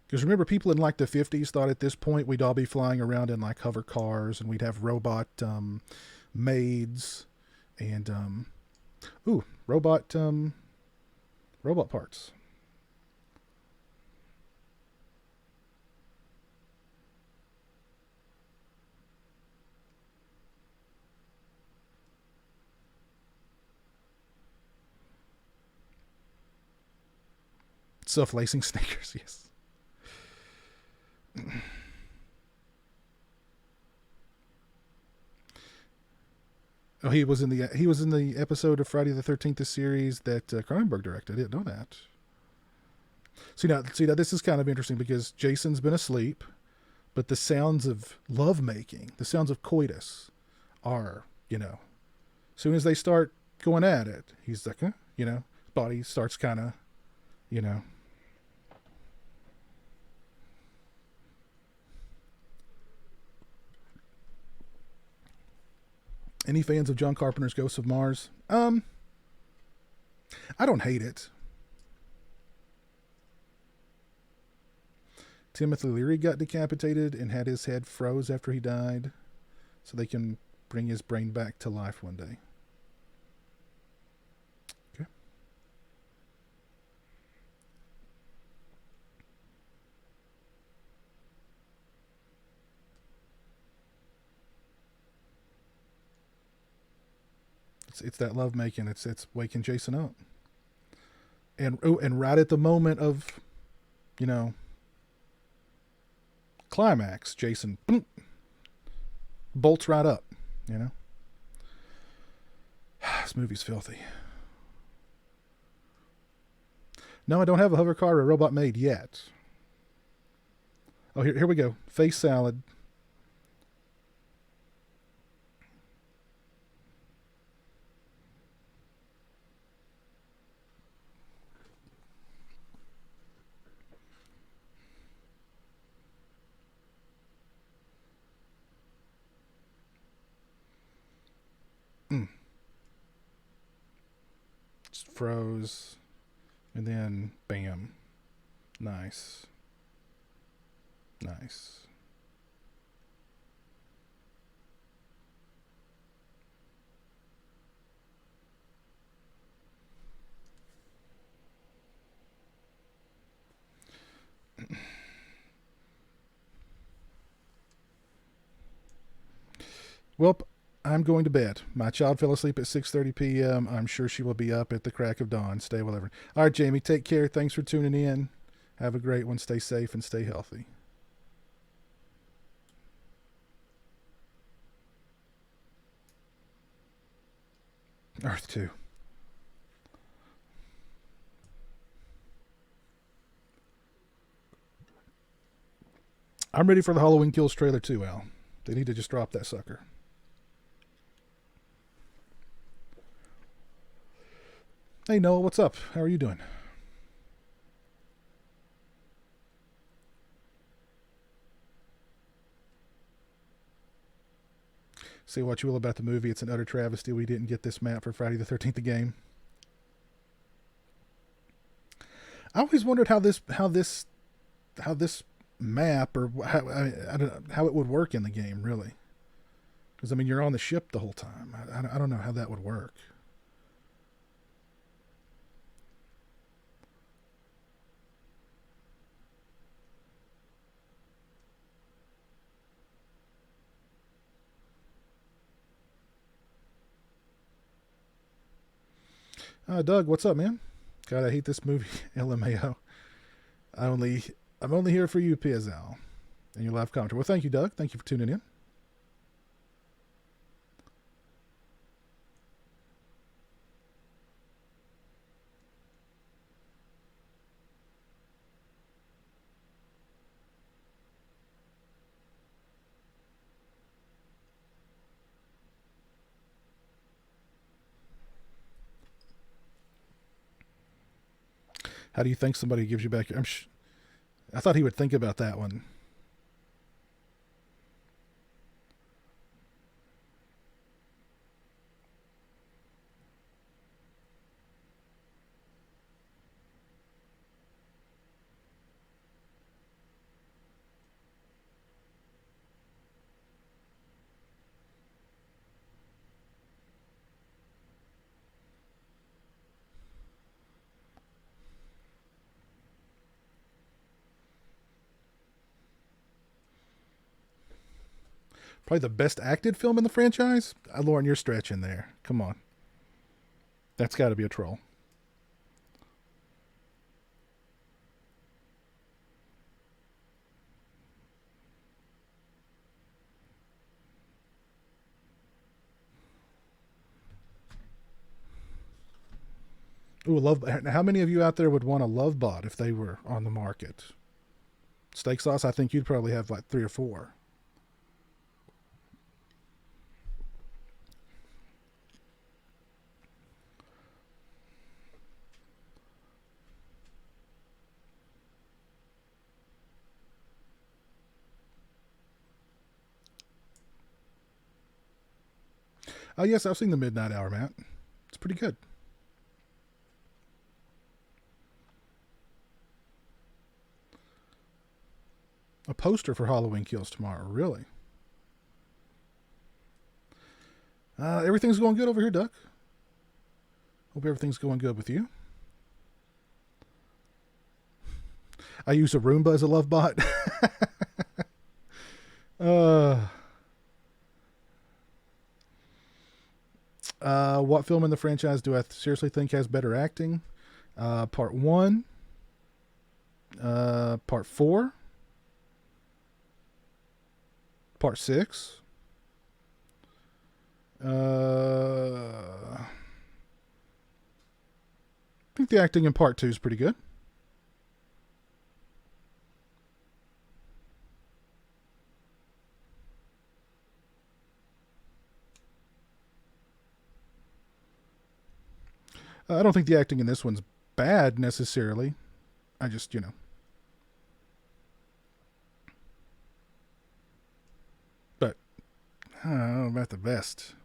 Because remember, people in like the 50s thought at this point we'd all be flying around in like hover cars and we'd have robot maids and robot parts. Self-lacing sneakers, yes. Oh, he was in the episode of Friday the 13th series that Cronenberg directed. I didn't know that. See now, this is kind of interesting because Jason's been asleep, but the sounds of lovemaking, the sounds of coitus, are, as soon as they start going at it, he's like, body starts kind of, Any fans of John Carpenter's Ghosts of Mars? I don't hate it. Timothy Leary got decapitated and had his head froze after he died, so they can bring his brain back to life one day. Okay. It's that love making. It's waking Jason up. And right at the moment of, climax, Jason boom, bolts right up. This movie's filthy. No, I don't have a hover car or a robot maid yet. Oh, here we go. Face salad. Just froze. And then, bam. Nice. Nice. Well, I'm going to bed. My child fell asleep at 6:30 p.m. I'm sure she will be up at the crack of dawn. Stay well, everyone. All right, Jamie, take care. Thanks for tuning in. Have a great one. Stay safe and stay healthy. Earth 2. I'm ready for the Halloween Kills trailer too, Al. They need to just drop that sucker. Hey, Noah, what's up? How are you doing? Say what you will about the movie. It's an utter travesty we didn't get this map for Friday the 13th game. I always wondered how this map, or I don't know, how it would work in the game, really. Because, I mean, you're on the ship the whole time. I don't know how that would work. Doug, what's up, man? God, I hate this movie. LMAO. I'm only here for you, pizowell, and your live commentary. Well, thank you, Doug. Thank you for tuning in. How do you think somebody gives you back your... I thought he would think about that one. Probably the best acted film in the franchise? Lauren, you're stretching there. Come on. That's got to be a troll. Ooh, how many of you out there would want a Love Bot if they were on the market? Steak sauce, I think you'd probably have like 3 or 4. Oh, yes, I've seen The Midnight Hour, Matt. It's pretty good. A poster for Halloween Kills tomorrow. Really? Everything's going good over here, Duck. Hope everything's going good with you. I use a Roomba as a love bot. What film in the franchise do I seriously think has better acting? Part 1. Part 4. Part 6. I think the acting in Part 2 is pretty good. I don't think the acting in this one's bad necessarily. I just, But, I don't know about the best.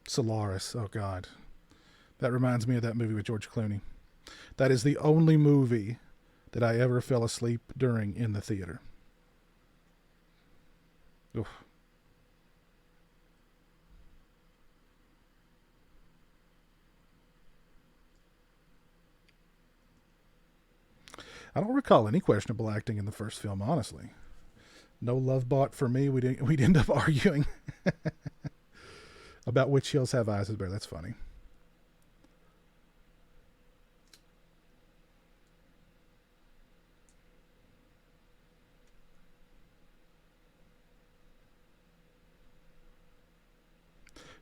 Solaris. Oh, God. That reminds me of that movie with George Clooney. That is the only movie that I ever fell asleep during in the theater. Oof. I don't recall any questionable acting in the first film, honestly. No love bot for me. We'd end up arguing about which hills have eyes is better. That's funny.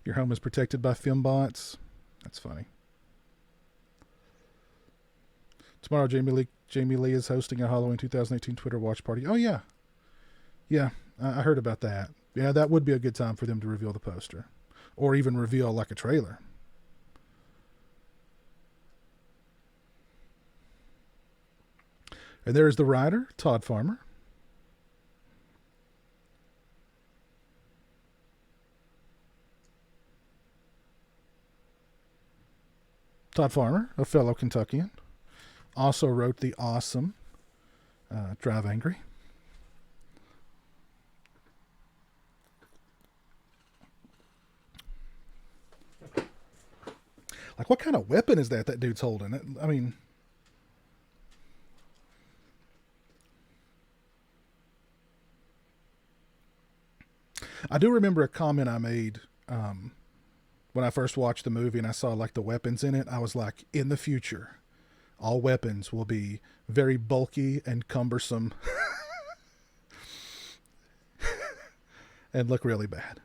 Your home is protected by film bots. That's funny. Tomorrow, Jamie Lee is hosting a Halloween 2018 Twitter watch party. Oh, yeah. Yeah, I heard about that. Yeah, that would be a good time for them to reveal the poster. Or even reveal like a trailer. And there's the writer, Todd Farmer. Todd Farmer, a fellow Kentuckian, also wrote the awesome Drive Angry. Like, what kind of weapon is that dude's holding? I mean, I do remember a comment I made when I first watched the movie and I saw like the weapons in it. I was like, in the future, all weapons will be very bulky and cumbersome and look really bad.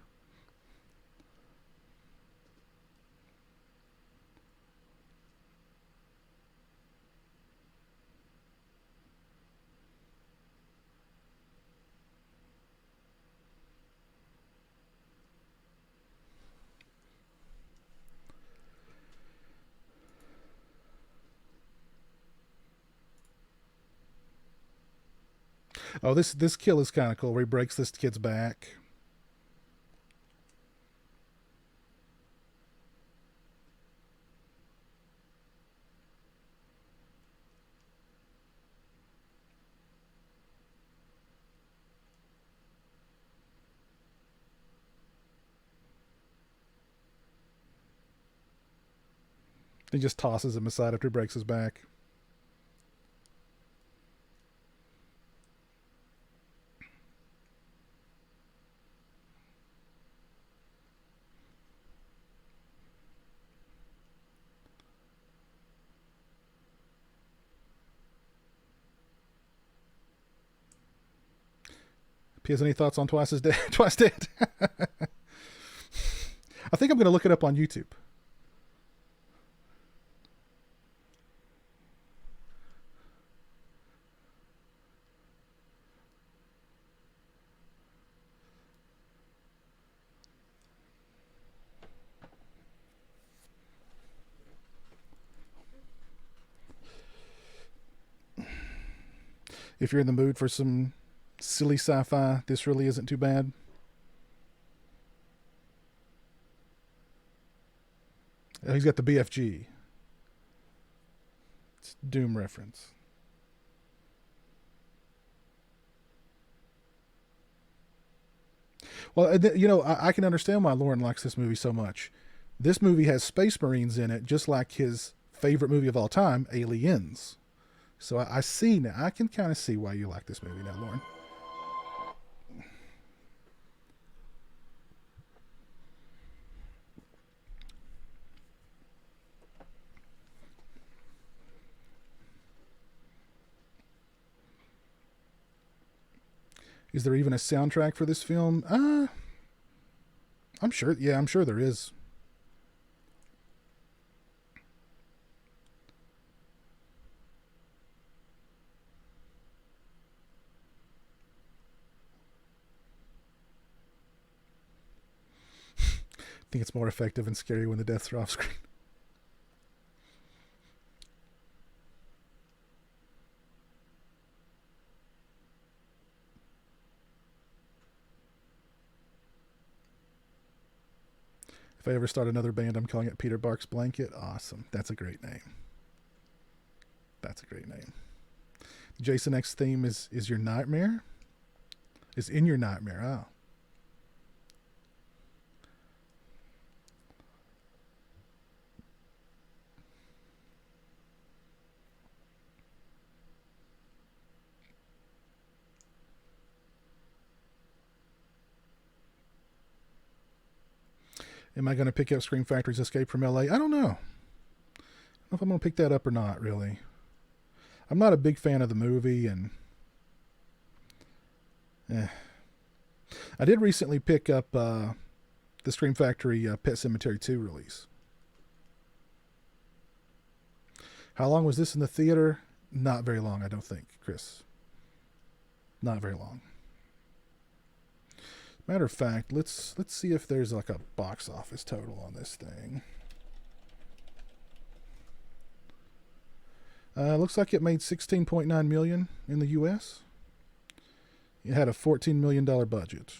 Oh, this kill is kind of cool where he breaks this kid's back. He just tosses him aside after he breaks his back. P has any thoughts on Twice Dead? Twice Dead. I think I'm going to look it up on YouTube. If you're in the mood for some silly sci-fi, this really isn't too bad. Oh, he's got the BFG. It's Doom reference. Well, you know, I can understand why Lauren likes this movie so much. This movie has Space Marines in it, just like his favorite movie of all time, Aliens. So I see now. I can kind of see why you like this movie now, Lauren. Is there even a soundtrack for this film? I'm sure. Yeah, I'm sure there is. I think it's more effective and scary when the deaths are off screen. If I ever start another band, I'm calling it Peter Bark's Blanket. Awesome. That's a great name. That's a great name. Jason X theme is your nightmare? Is in your nightmare. Oh. Am I going to pick up Scream Factory's Escape from LA? I don't know. I don't know if I'm going to pick that up or not, really. I'm not a big fan of the movie, and I did recently pick up the Scream Factory Pet Sematary 2 release. How long was this in the theater? Not very long, I don't think, Chris. Not very long. Matter of fact, let's see if there's like a box office total on this thing. Looks like it made $16.9 million in the U.S. It had a $14 million budget.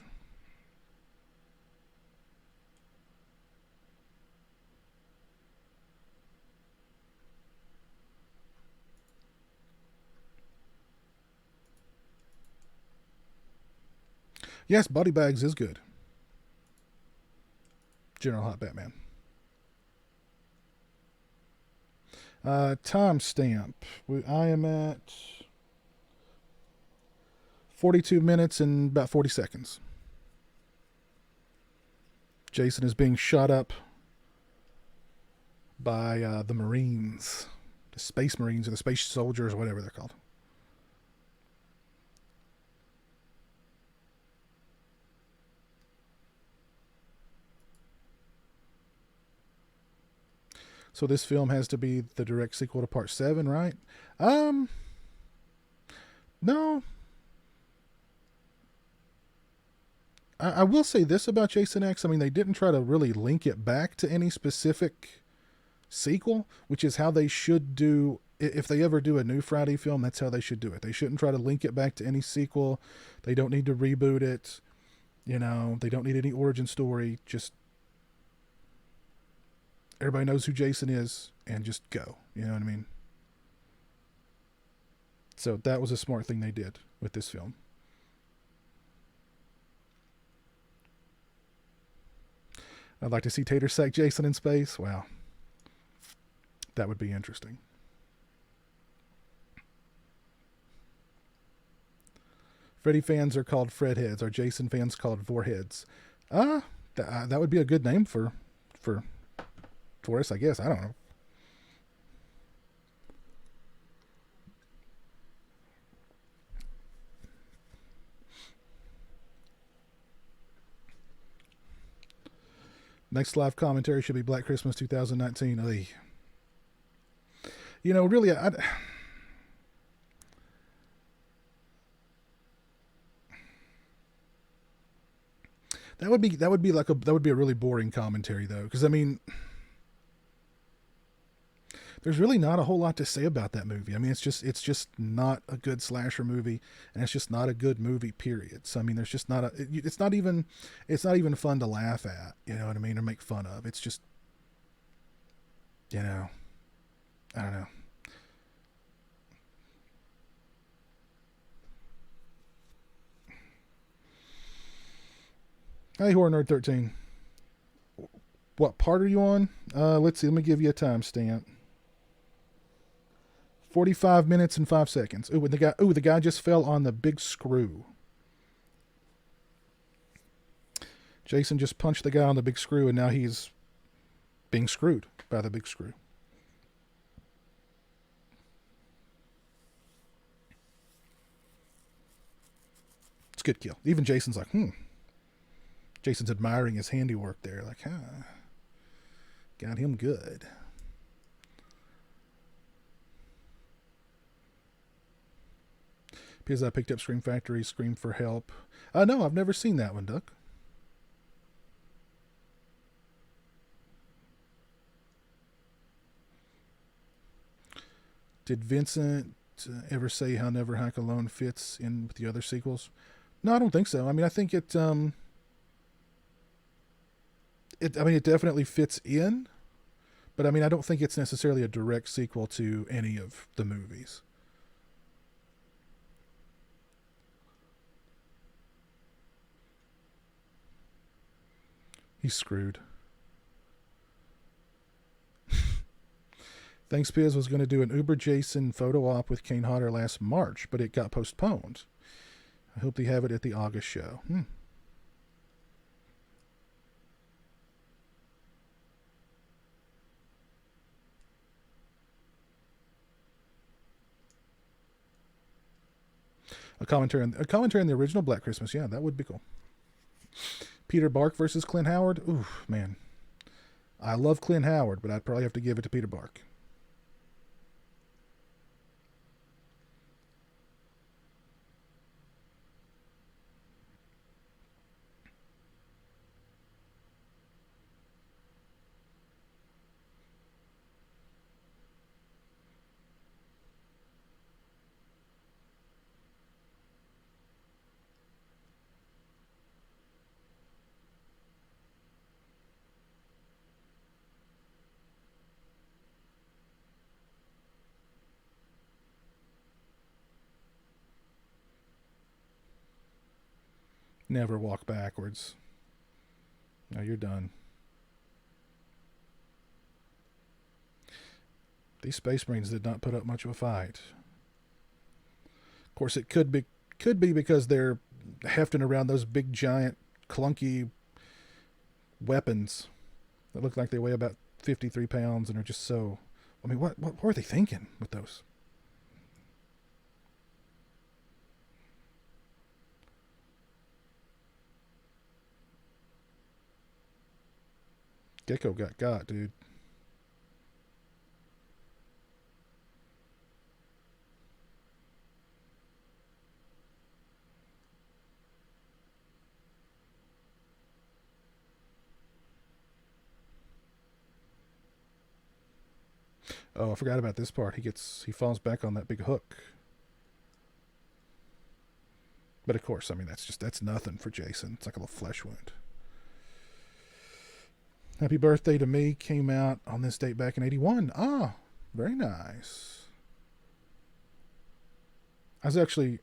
Yes, Body Bags is good. General Hot Batman. Timestamp. I am at 42 minutes and about 40 seconds. Jason is being shot up by the Marines. The Space Marines or the Space Soldiers or whatever they're called. So this film has to be the direct sequel to Part 7, right? No. I will say this about Jason X. I mean, they didn't try to really link it back to any specific sequel, which is how they should do. If they ever do a new Friday film, that's how they should do it. They shouldn't try to link it back to any sequel. They don't need to reboot it. You know, they don't need any origin story. Just everybody knows who Jason is and just go. You know what I mean? So that was a smart thing they did with this film. I'd like to see Tater Sack Jason in space. Wow. That would be interesting. Freddy fans are called Fredheads. Are Jason fans called Vorheads? That would be a good name for us, I guess. I don't know. Next live commentary should be Black Christmas 2019. Oy. You know, really, that would be a really boring commentary though, because I mean, there's really not a whole lot to say about that movie. I mean, it's just not a good slasher movie, and it's just not a good movie, period. So I mean, there's just not it's not even fun to laugh at, you know what I mean, or make fun of. It's just, you know, I don't know. Hey, Horror Nerd 13. What part are you on? Let's see. Let me give you a timestamp. 45 minutes and 5 seconds. The guy just fell on the big screw. Jason just punched the guy on the big screw, and now he's being screwed by the big screw. It's a good kill. Even Jason's like, Jason's admiring his handiwork there. Like, got him good. Because I picked up Scream Factory, Scream for Help. No, I've never seen that one, Duck. Did Vincent ever say how Never Hike Alone fits in with the other sequels? No, I don't think so. I mean, I think it definitely fits in, but I mean, I don't think it's necessarily a direct sequel to any of the movies. He's screwed. Thanks Piz was going to do an Uber Jason photo op with Kane Hodder last March, but it got postponed. I hope they have it at the August show. A commentary on the original Black Christmas. Yeah, that would be cool. Peter Bark versus Clint Howard. Ooh, man. I love Clint Howard, but I'd probably have to give it to Peter Bark. Never walk backwards. No, you're done. These Space Marines did not put up much of a fight. Of course, it could be because they're hefting around those big, giant, clunky weapons that look like they weigh about 53 pounds and are just so... I mean, what were they thinking with those? Gecko got, dude. Oh, I forgot about this part. He falls back on that big hook. But of course, I mean, that's nothing for Jason. It's like a little flesh wound. Happy Birthday to Me came out on this date back in 81. Ah, very nice. I actually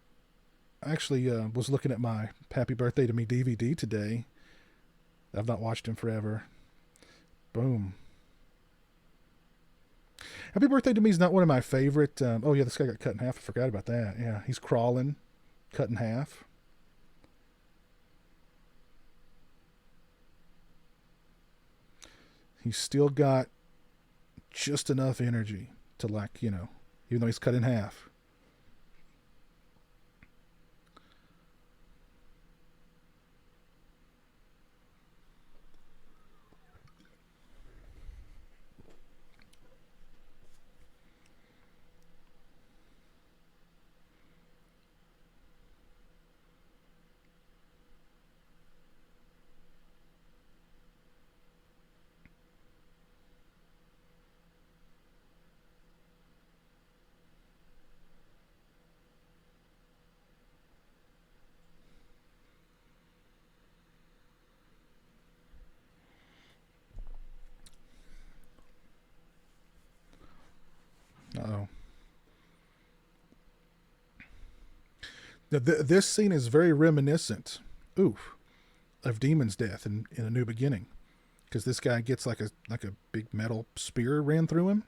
was looking at my Happy Birthday to Me DVD today. I've not watched him forever. Boom. Happy Birthday to Me is not one of my favorite. Oh yeah, this guy got cut in half. I forgot about that. Yeah, he's crawling, cut in half. He's still got just enough energy to, like, you know, even though he's cut in half. Uh-oh. This scene is very reminiscent, of Demon's death in A New Beginning, because this guy gets like a big metal spear ran through him.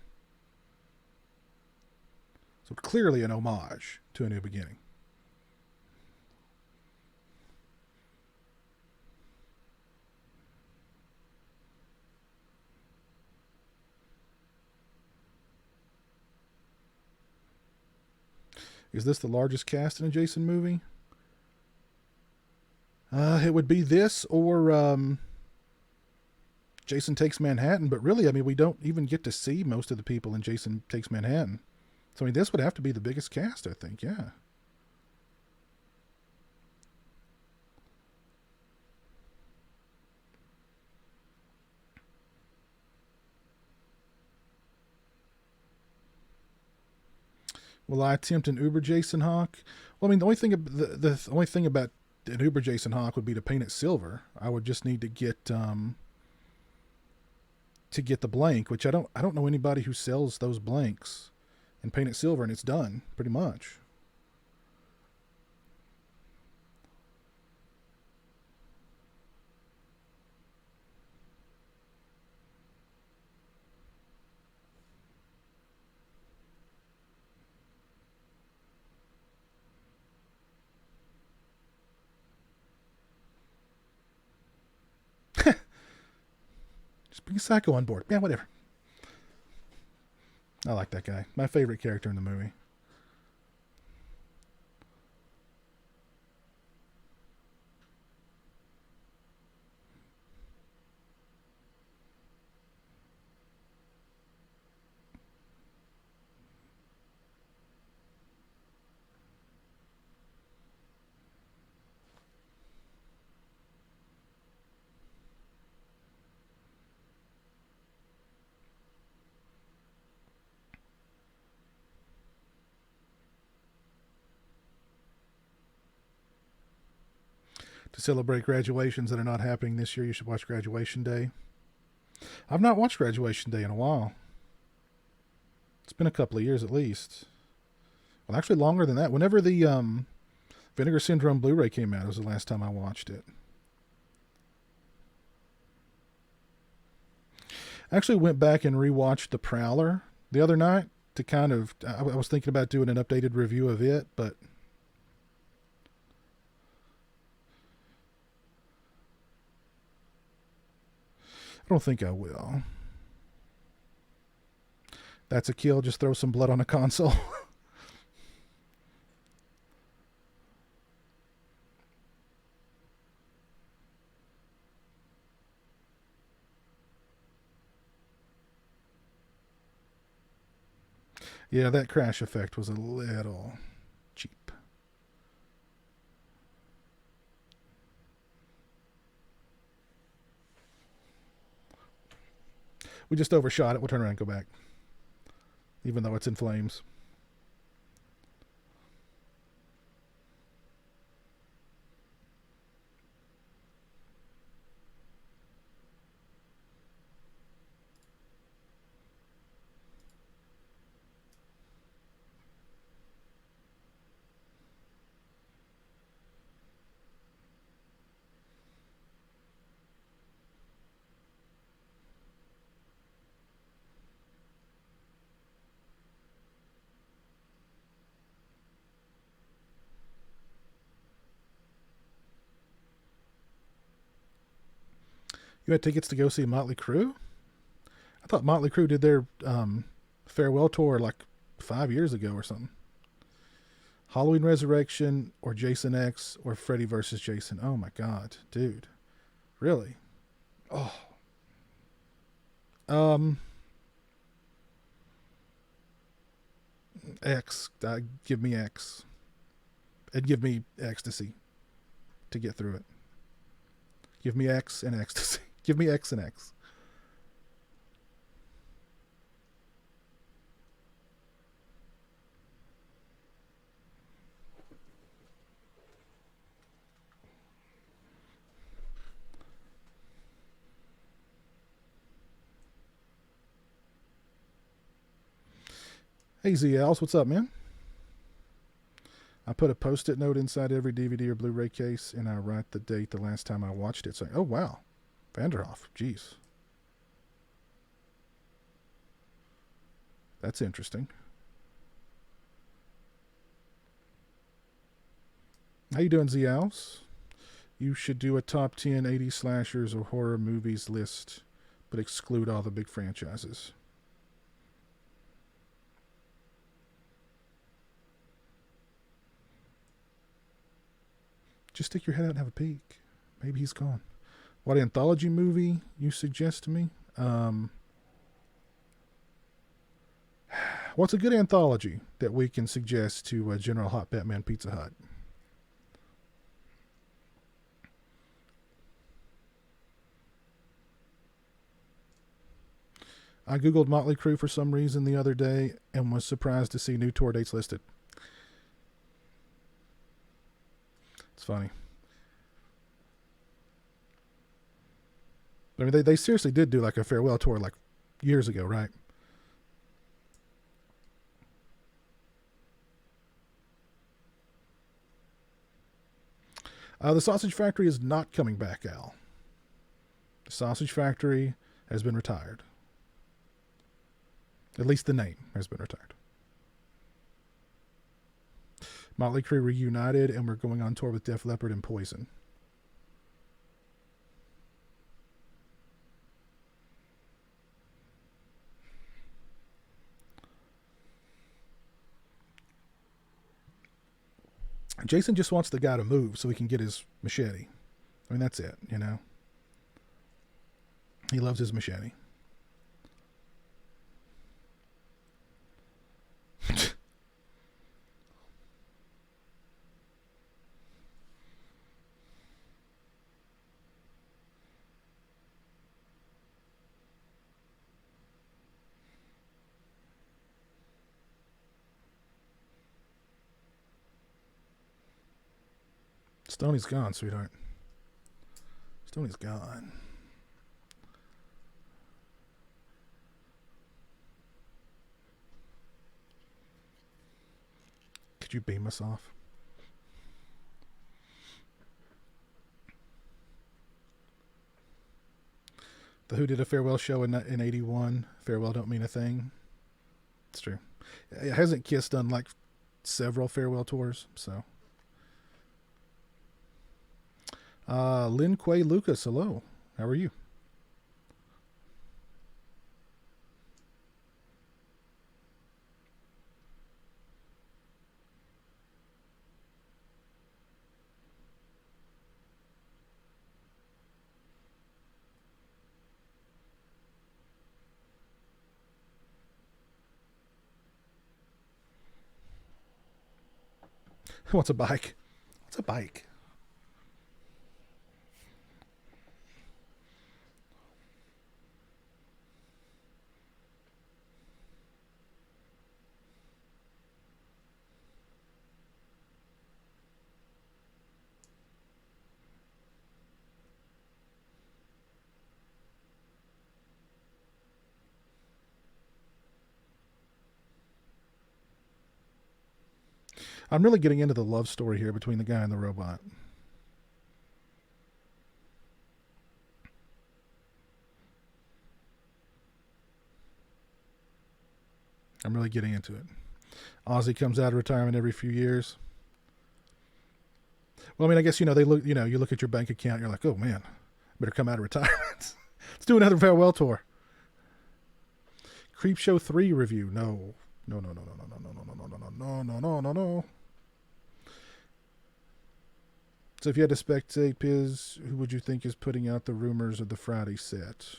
So clearly an homage to A New Beginning. Is this the largest cast in a Jason movie? It would be this or Jason Takes Manhattan, but really, I mean, we don't even get to see most of the people in Jason Takes Manhattan. So, I mean, this would have to be the biggest cast, I think, yeah. Will I attempt an Uber Jason Hawk? Well, I mean, the only thing the only thing about an Uber Jason Hawk would be to paint it silver. I would just need to get the blank, which I don't know anybody who sells those blanks, and paint it silver, and it's done pretty much. Just bring Psycho on board. Yeah, whatever. I like that guy. My favorite character in the movie. To celebrate graduations that are not happening this year, you should watch Graduation Day. I've not watched Graduation Day in a while. It's been a couple of years at least. Well, actually longer than that. Whenever the Vinegar Syndrome Blu-ray came out, it was the last time I watched it. I actually went back and rewatched The Prowler the other night to kind of... I was thinking about doing an updated review of it, but... I don't think I will. That's a kill. Just throw some blood on a console. Yeah, that crash effect was a little cheap. We just overshot it. We'll turn around and go back. Even though it's in flames. You had tickets to go see Motley Crue? I thought Motley Crue did their farewell tour like 5 years ago or something. Halloween Resurrection or Jason X or Freddy vs. Jason. Oh my God, dude. Really? Oh. X. Give me X. And give me ecstasy to get through it. Give me X and ecstasy. Give me X and X. Hey ZLs, what's up, man? I put a post-it note inside every DVD or Blu-ray case, and I write the date the last time I watched it. So, oh wow, Vanderhoff, jeez, that's interesting. How you doing, ZLs? You should do a top 10 80s slashers or horror movies list, but exclude all the big franchises. Just stick your head out and have a peek. Maybe he's gone. What anthology movie you suggest to me? What's a good anthology that we can suggest to General Hot Batman Pizza Hut? I googled Motley Crue for some reason the other day and was surprised to see new tour dates listed. It's funny. I mean, they seriously did do like a farewell tour like years ago, right? The Sausage Factory is not coming back, Al. The Sausage Factory has been retired. At least the name has been retired. Motley Crue reunited, and we're going on tour with Def Leppard and Poison. Jason just wants the guy to move so he can get his machete. I mean, that's it, you know. He loves his machete. Stoney's gone, sweetheart. Stoney's gone. Could you beam us off? The Who did a farewell show in 81. Farewell don't mean a thing. It's true. Hasn't Kiss done like several farewell tours? So. Lin Quay Lucas, hello. How are you? What's a bike? What's a bike? I'm really getting into the love story here between the guy and the robot. I'm really getting into it. Ozzy comes out of retirement every few years. Well, I mean, I guess, you look at your bank account, you're like, oh man, better come out of retirement. Let's do another farewell tour. Creepshow 3 review. No. No. So if you had to spectate Piz, who would you think is putting out the rumors of the Friday set?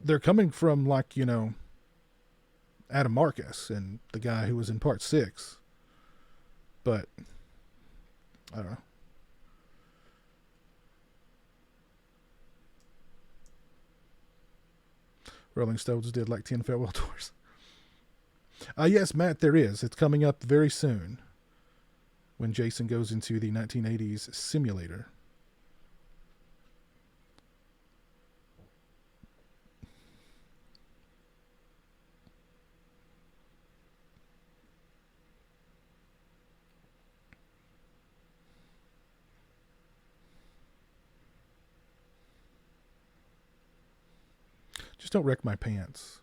They're coming from Adam Marcus and the guy who was in part 6. But I don't know. Rolling Stones did like 10 farewell tours. Yes, Matt, there is. It's coming up very soon when Jason goes into the 1980s simulator. Just don't wreck my pants.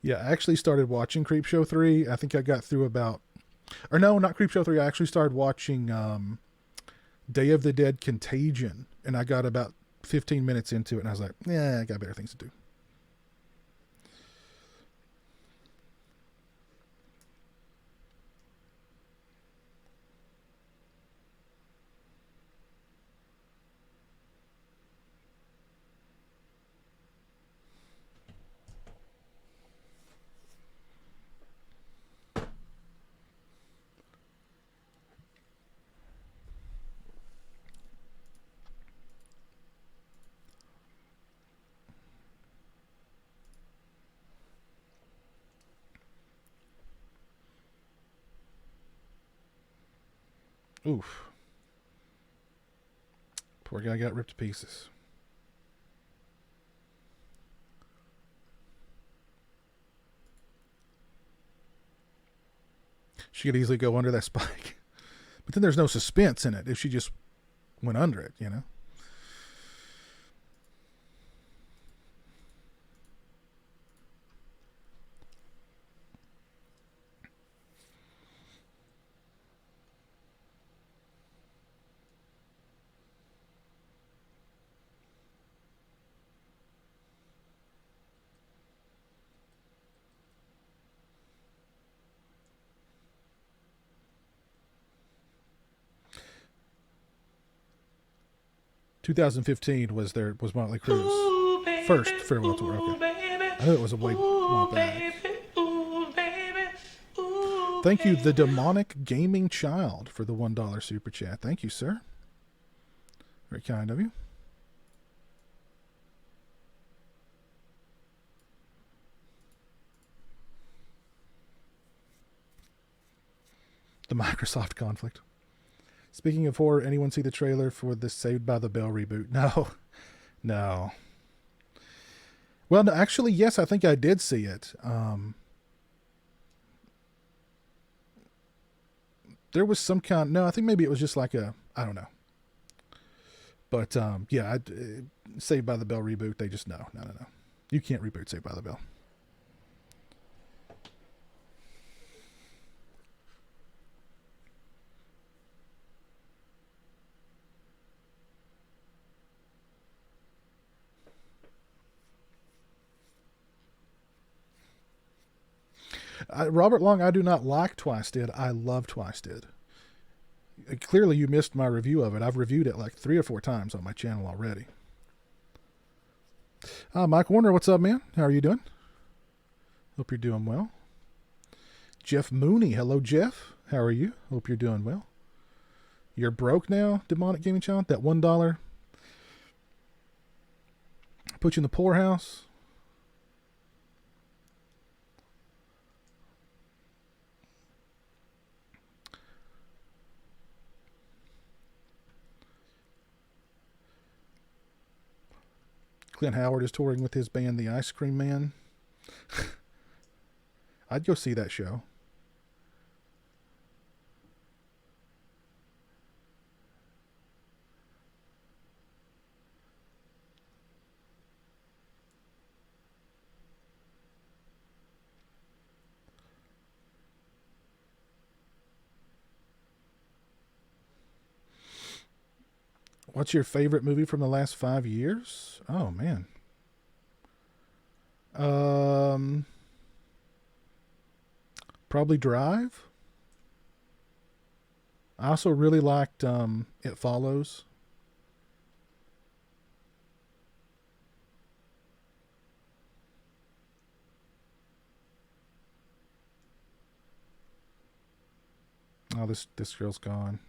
Yeah, I actually started watching Creepshow 3. I think I got through about... Or no, not Creepshow 3. I actually started watching Day of the Dead Contagion. And I got about 15 minutes into it. And I was like, yeah, I got better things to do. Oof. Poor guy got ripped to pieces. She could easily go under that spike. But then there's no suspense in it if she just went under it, you know? 2015 was Motley Crue's first farewell tour. Okay. I knew it was a way back. Thank you, the Demonic Gaming Child, for the $1 super chat. Thank you, sir. Very kind of you. The Microsoft conflict. Speaking of horror, anyone see the trailer for the Saved by the Bell reboot? No. Well, no, actually, yes, I think I did see it. There was some kind... No, I think maybe it was just like a... I don't know. But, yeah, Saved by the Bell reboot, they just... No. You can't reboot Saved by the Bell. Robert Long, I do not like Twice Dead. I love Twice Dead. Clearly, you missed my review of it. I've reviewed it like 3 or 4 times on my channel already. Mike Warner, what's up, man? How are you doing? Hope you're doing well. Jeff Mooney, hello, Jeff. How are you? Hope you're doing well. You're broke now, Demonic Gaming Child? That $1 put you in the poorhouse? Clint Howard is touring with his band, The Ice Cream Man. I'd go see that show. What's your favorite movie from the last 5 years? Oh, man. Probably Drive. I also really liked It Follows. Oh, this girl's gone.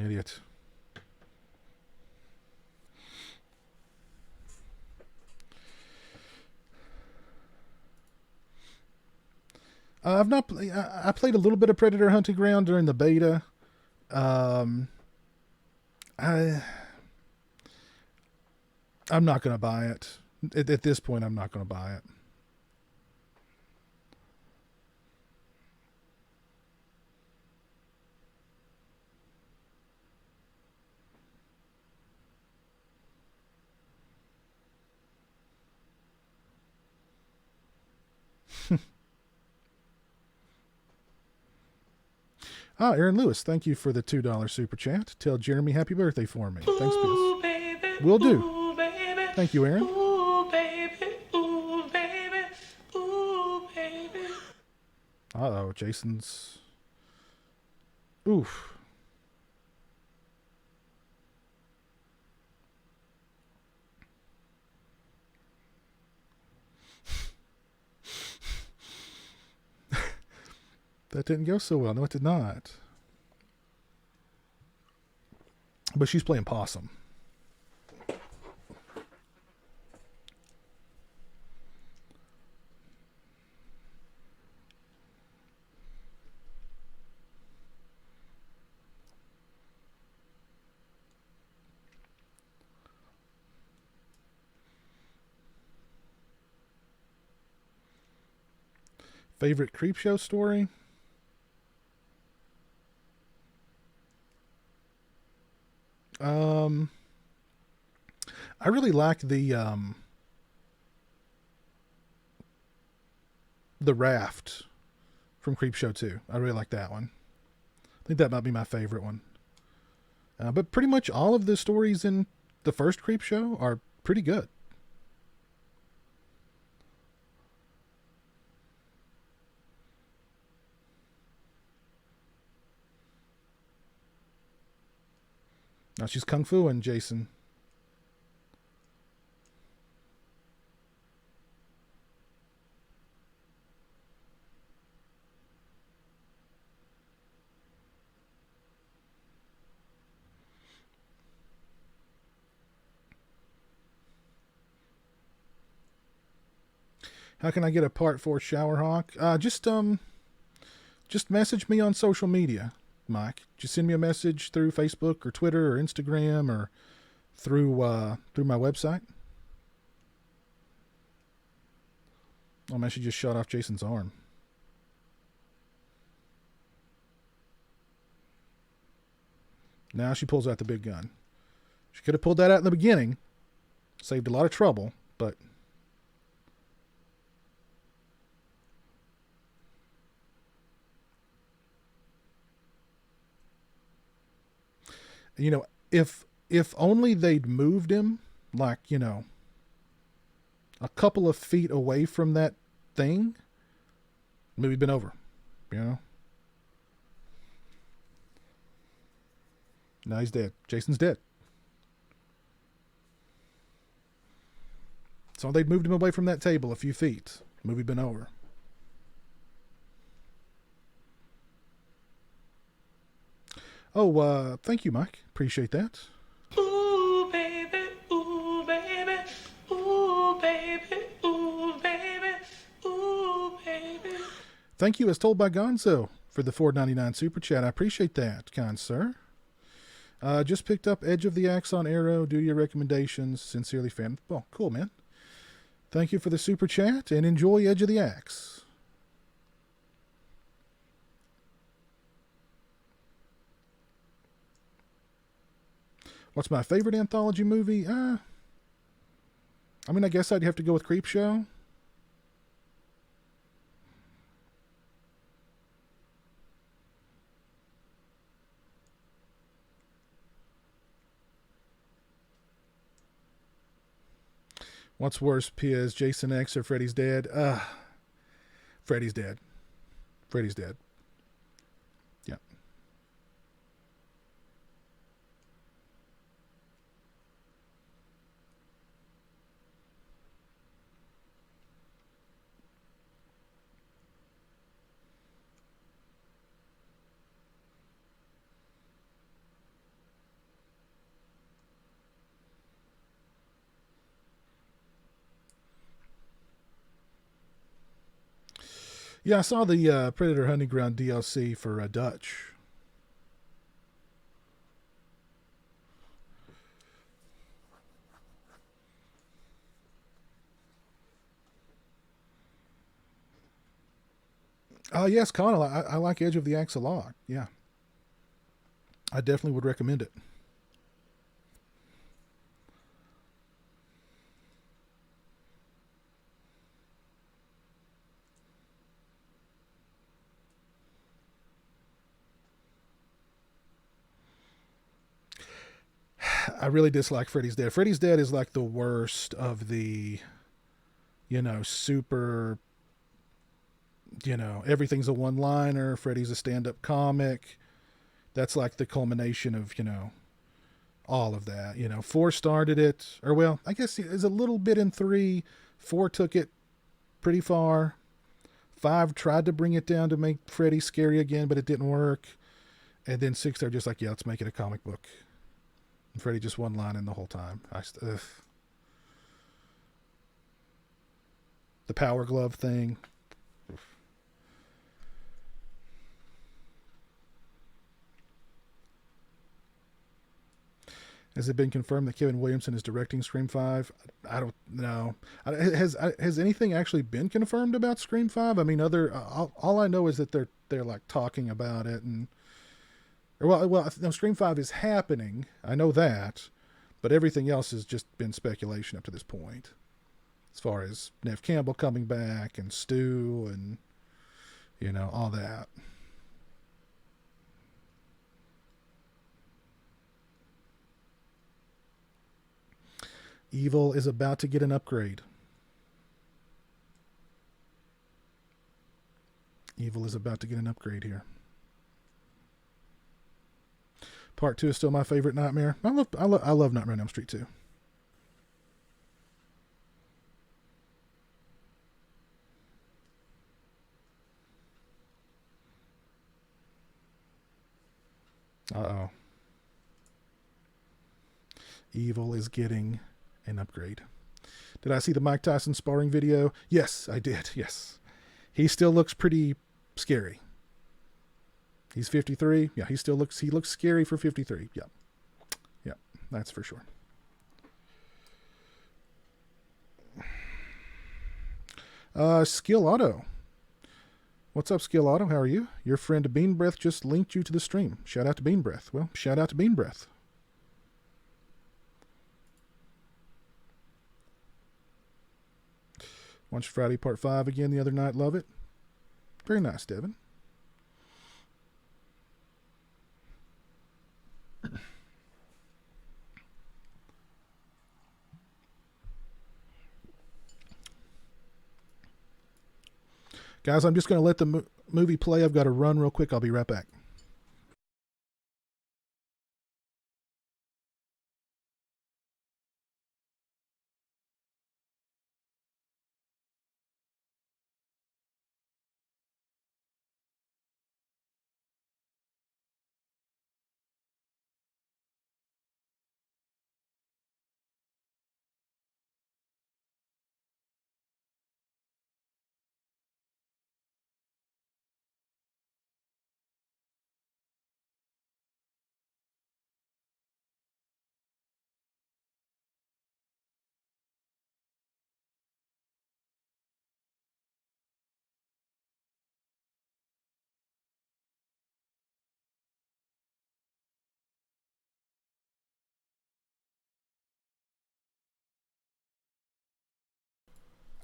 Idiot. I've not. I played a little bit of Predator Hunting Ground during the beta. I'm not going to buy it. At this point, I'm not going to buy it. Aaron Lewis, thank you for the $2 super chat. Tell Jeremy happy birthday for me. Thanks, Ooh, Biz. baby. Will do. Ooh, baby. Thank you, Aaron. Ooh, baby. Ooh, baby. Ooh, baby. Uh-oh, Jason's... Oof. That didn't go so well. No, it did not. But she's playing possum. Favorite Creepshow story? I really like the raft from Creepshow 2. I really like that one. I think that might be my favorite one. But pretty much all of the stories in the first Creepshow are pretty good. Now she's kung fu-ing Jason. How can I get a part 4 Shower Hawk? Just message me on social media, Mike. Just send me a message through Facebook or Twitter or Instagram or through my website. Oh man, she just shot off Jason's arm. Now she pulls out the big gun. She could have pulled that out in the beginning. Saved a lot of trouble, but... You know, if only they'd moved him, like, you know, a couple of feet away from that thing, maybe it'd been over, you know? Now he's dead. Jason's dead. So they'd moved him away from that table a few feet. Movie been over. Oh, thank you, Mike. Appreciate that. Ooh, baby. Ooh, baby. Ooh, baby. Ooh, baby. Ooh, baby. Thank you, as told by Gonzo, for the $4.99 super chat. I appreciate that, kind sir. Just picked up Edge of the Axe on Arrow. Do your recommendations. Sincerely, fan. Well, cool, man. Thank you for the super chat, and enjoy Edge of the Axe. What's my favorite anthology movie? I mean, I guess I'd have to go with Creepshow. What's worse, Piers, Jason X or Freddy's Dead? Freddy's Dead. Freddy's Dead. Yeah. Yeah, I saw the Predator Hunting Ground DLC for Dutch. Yes, Connell, I like Edge of the Axe a lot. Yeah. I definitely would recommend it. I really dislike Freddy's Dead. Freddy's Dead is like the worst of the, super, everything's a one-liner. Freddy's a stand-up comic. That's like the culmination of, all of that. 4 started it, or well, I guess it's a little bit in 3. 4 took it pretty far. 5 tried to bring it down to make Freddy scary again, but it didn't work. And then 6, they're just like, yeah, let's make it a comic book. And Freddy just one line in the whole time. The Power Glove thing. Has it been confirmed that Kevin Williamson is directing Scream 5? I don't know. Has anything actually been confirmed about Scream 5? I mean, all I know is that they're like talking about it, and no, Scream 5 is happening. I know that, but everything else has just been speculation up to this point. As far as Neve Campbell coming back and Stu and all that. Evil is about to get an upgrade. Evil is about to get an upgrade here. Part 2 is still my favorite Nightmare. I love Nightmare on Elm Street 2. Uh-oh. Evil is getting an upgrade. Did I see the Mike Tyson sparring video? Yes, I did. Yes. He still looks pretty scary. He's 53. Yeah, he looks scary for 53. Yeah. Yeah, that's for sure. Skill Auto. What's up, Skill Auto? How are you? Your friend Bean Breath just linked you to the stream. Shout out to Bean Breath. Well, shout out to Bean Breath. Watched Friday Part 5 again the other night. Love it. Very nice, Devin. Guys, I'm just going to let the movie play. I've got to run real quick. I'll be right back.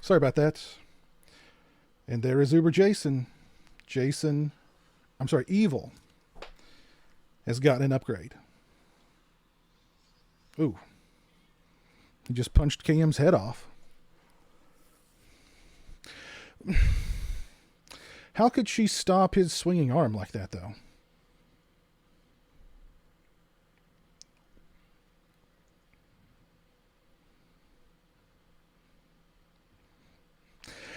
Sorry about that. And there is Uber Jason. Evil has gotten an upgrade. Ooh. He just punched Cam's head off. How could she stop his swinging arm like that, though?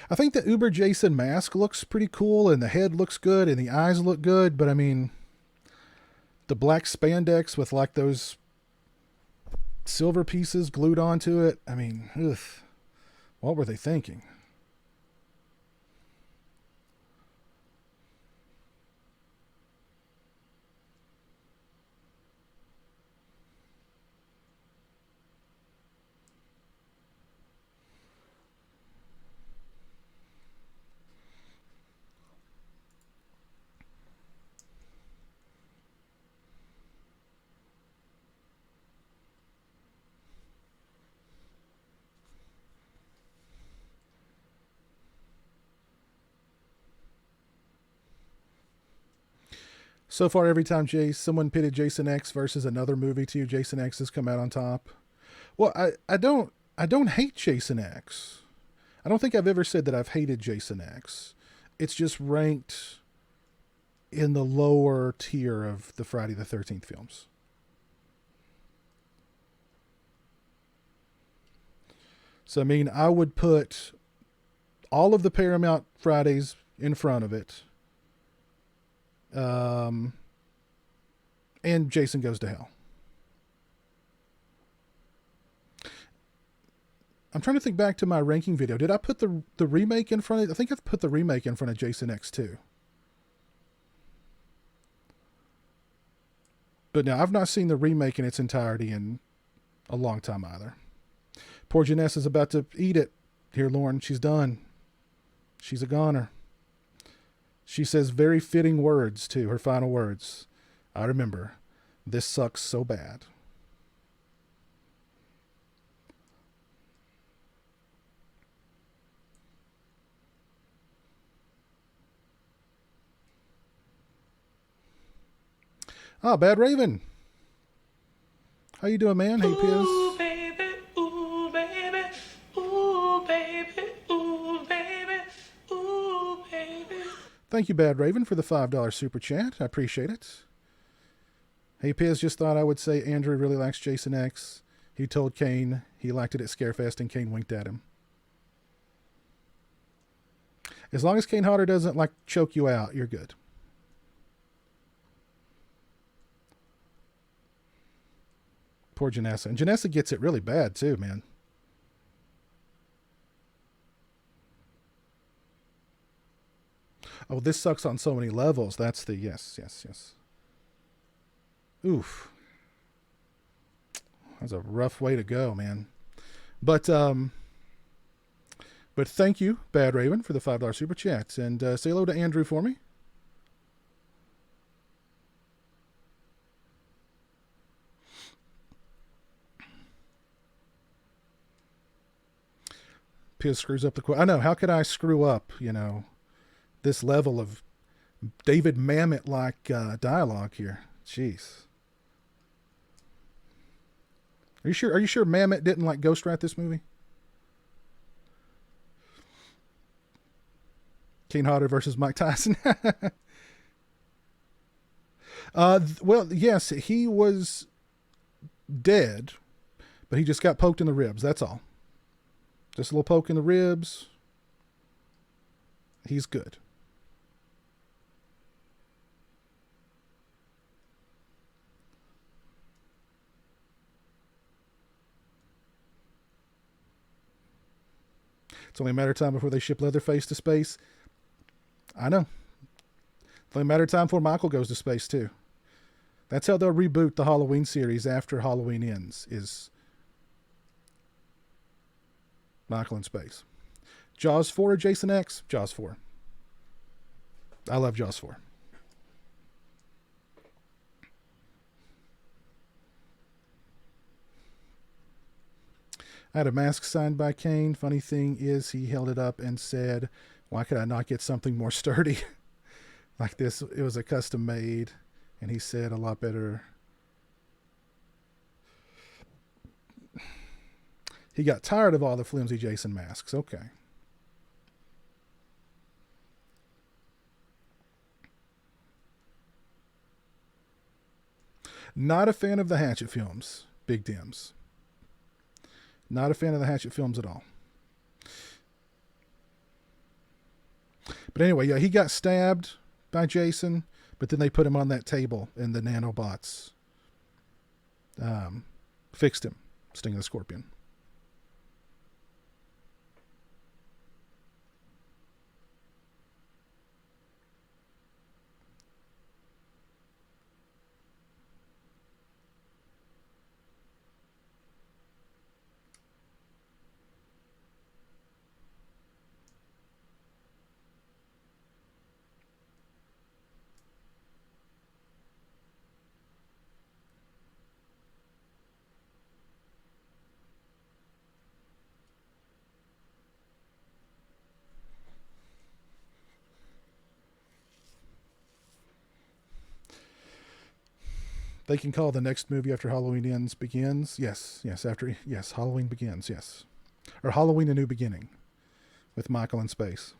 I think the Uber Jason mask looks pretty cool, and the head looks good, and the eyes look good, but I mean, the black spandex with like those silver pieces glued onto it, I mean, ugh, what were they thinking? So far, every time someone pitted Jason X versus another movie to you, Jason X has come out on top. Well, I don't hate Jason X. I don't think I've ever said that I've hated Jason X. It's just ranked in the lower tier of the Friday the 13th films. So, I mean, I would put all of the Paramount Fridays in front of it. And Jason Goes to Hell. I'm trying to think back to my ranking video. Did I put the remake in front of it? I think I've put the remake in front of Jason X too. But now, I've not seen the remake in its entirety in a long time either. Poor Janessa's about to eat it. Here, Lauren, she's done. She's a goner. She says very fitting words, too, her final words. I remember, this sucks so bad. Ah, Bad Raven. How you doing, man? Hey, Piz. Ooh, baby, ooh, baby, ooh, baby, ooh, baby, ooh, baby. Thank you, Bad Raven, for the $5 super chat. I appreciate it. Hey, Piz, just thought I would say Andrew really likes Jason X. He told Kane he liked it at Scarefest, and Kane winked at him. As long as Kane Hodder doesn't, like, choke you out, you're good. Poor Janessa. And Janessa gets it really bad, too, man. Oh, this sucks on so many levels. That's the... Yes. Oof. That's a rough way to go, man. But thank you, Bad Raven, for the $5 super chat. And say hello to Andrew for me. Piz screws up the quote. I know. How could I screw up, this level of David Mamet-like dialogue here? Jeez. Are you sure Mamet didn't ghostwrite this movie? Kane Hodder versus Mike Tyson. Well, yes, he was dead, but he just got poked in the ribs. That's all. Just a little poke in the ribs. He's good. It's only a matter of time before they ship Leatherface to space. I know. It's only a matter of time before Michael goes to space, too. That's how they'll reboot the Halloween series after Halloween ends, is Michael in space. Jaws 4 or Jason X? Jaws 4. I love Jaws 4. I had a mask signed by Kane. Funny thing is, he held it up and said, "Why could I not get something more sturdy?" Like this. It was a custom made, and he said, "A lot better." He got tired of all the flimsy Jason masks. Okay. Not a fan of the Hatchet films, Big Dims. Not a fan of the Hatchet films at all. But anyway, yeah, he got stabbed by Jason, but then they put him on that table and the nanobots fixed him, Sting the Scorpion. They can call the next movie after Halloween ends begins. Yes, Halloween begins. Yes, or Halloween: A New Beginning, with Michael in space.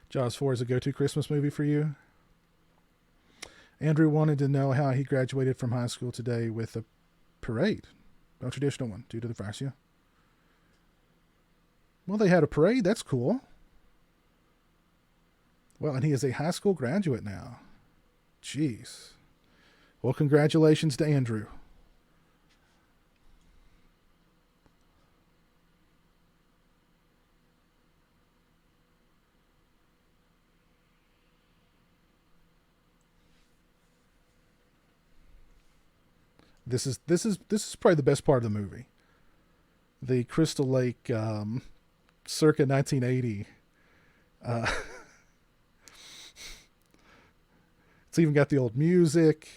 Jaws 4 is a go-to Christmas movie for you. Andrew wanted to know how he graduated from high school today with a parade. No traditional one, due to the virus. Well, they had a parade. That's cool. Well, and he is a high school graduate now. Jeez. Well, congratulations to Andrew. This is probably the best part of the movie. The Crystal Lake, circa 1980. It's even got the old music.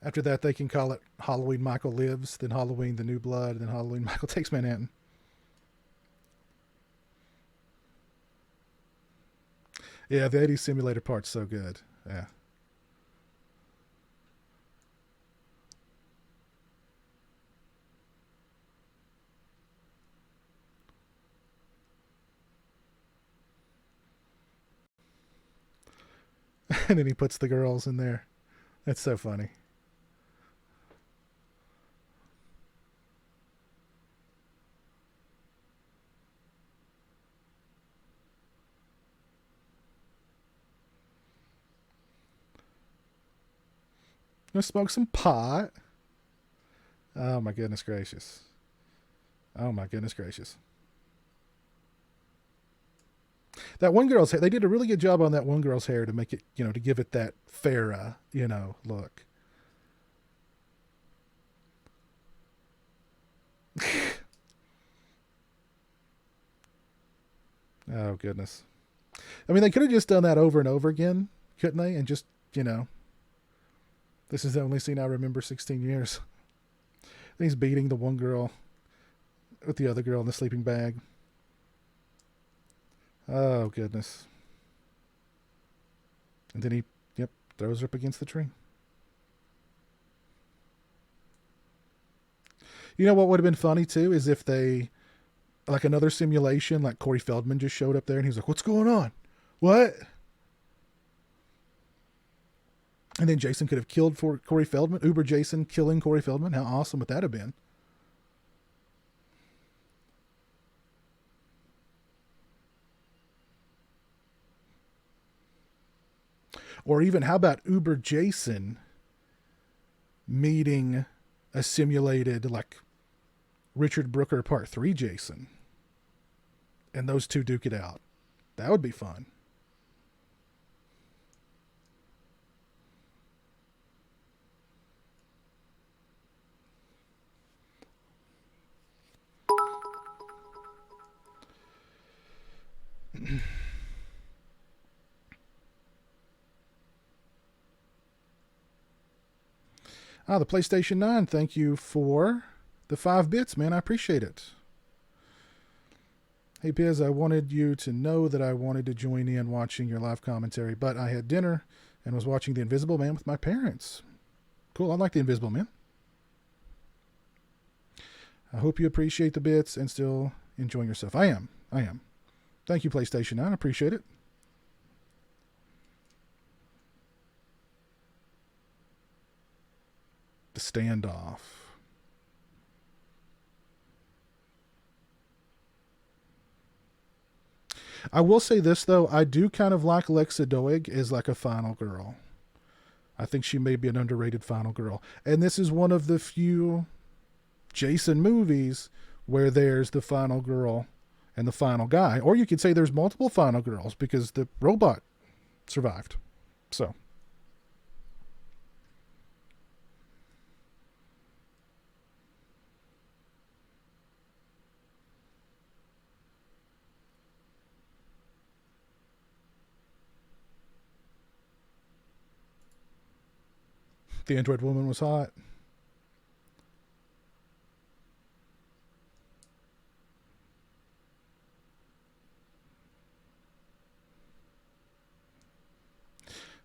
After that, they can call it Halloween Michael Lives, then Halloween The New Blood, then Halloween Michael Takes Manhattan. Yeah, the 80s simulator part's so good. Yeah. And then he puts the girls in there. That's so funny. Gonna smoke some pot. Oh my goodness gracious. Oh my goodness gracious. That one girl's hair, they did a really good job on that one girl's hair to make it, to give it that Farrah, look. Oh goodness. I mean, they could have just done that over and over again, couldn't they? And just, this is the only scene I remember 16 years. And he's beating the one girl with the other girl in the sleeping bag. Oh, goodness. And then he, throws her up against the tree. You know what would have been funny, too, is if they, like another simulation, like Corey Feldman just showed up there and he was like, what's going on? What? And then Jason could have killed Corey Feldman. Uber Jason killing Corey Feldman. How awesome would that have been? Or even, how about Uber Jason meeting a simulated, like, Richard Brooker Part 3 Jason? And those two duke it out. That would be fun. The PlayStation 9, thank you for the 5 bits, man. I appreciate it. Hey, Piz, I wanted you to know that I wanted to join in watching your live commentary, but I had dinner and was watching The Invisible Man with my parents. Cool, I like The Invisible Man. I hope you appreciate the bits and still enjoying yourself. I am. Thank you, PlayStation 9. I appreciate it. The Standoff. I will say this, though. I do kind of like Lexa Doig as like a final girl. I think she may be an underrated final girl. And this is one of the few Jason movies where there's the final girl and the final guy. Or you could say there's multiple final girls because the robot survived. So. The android woman was hot.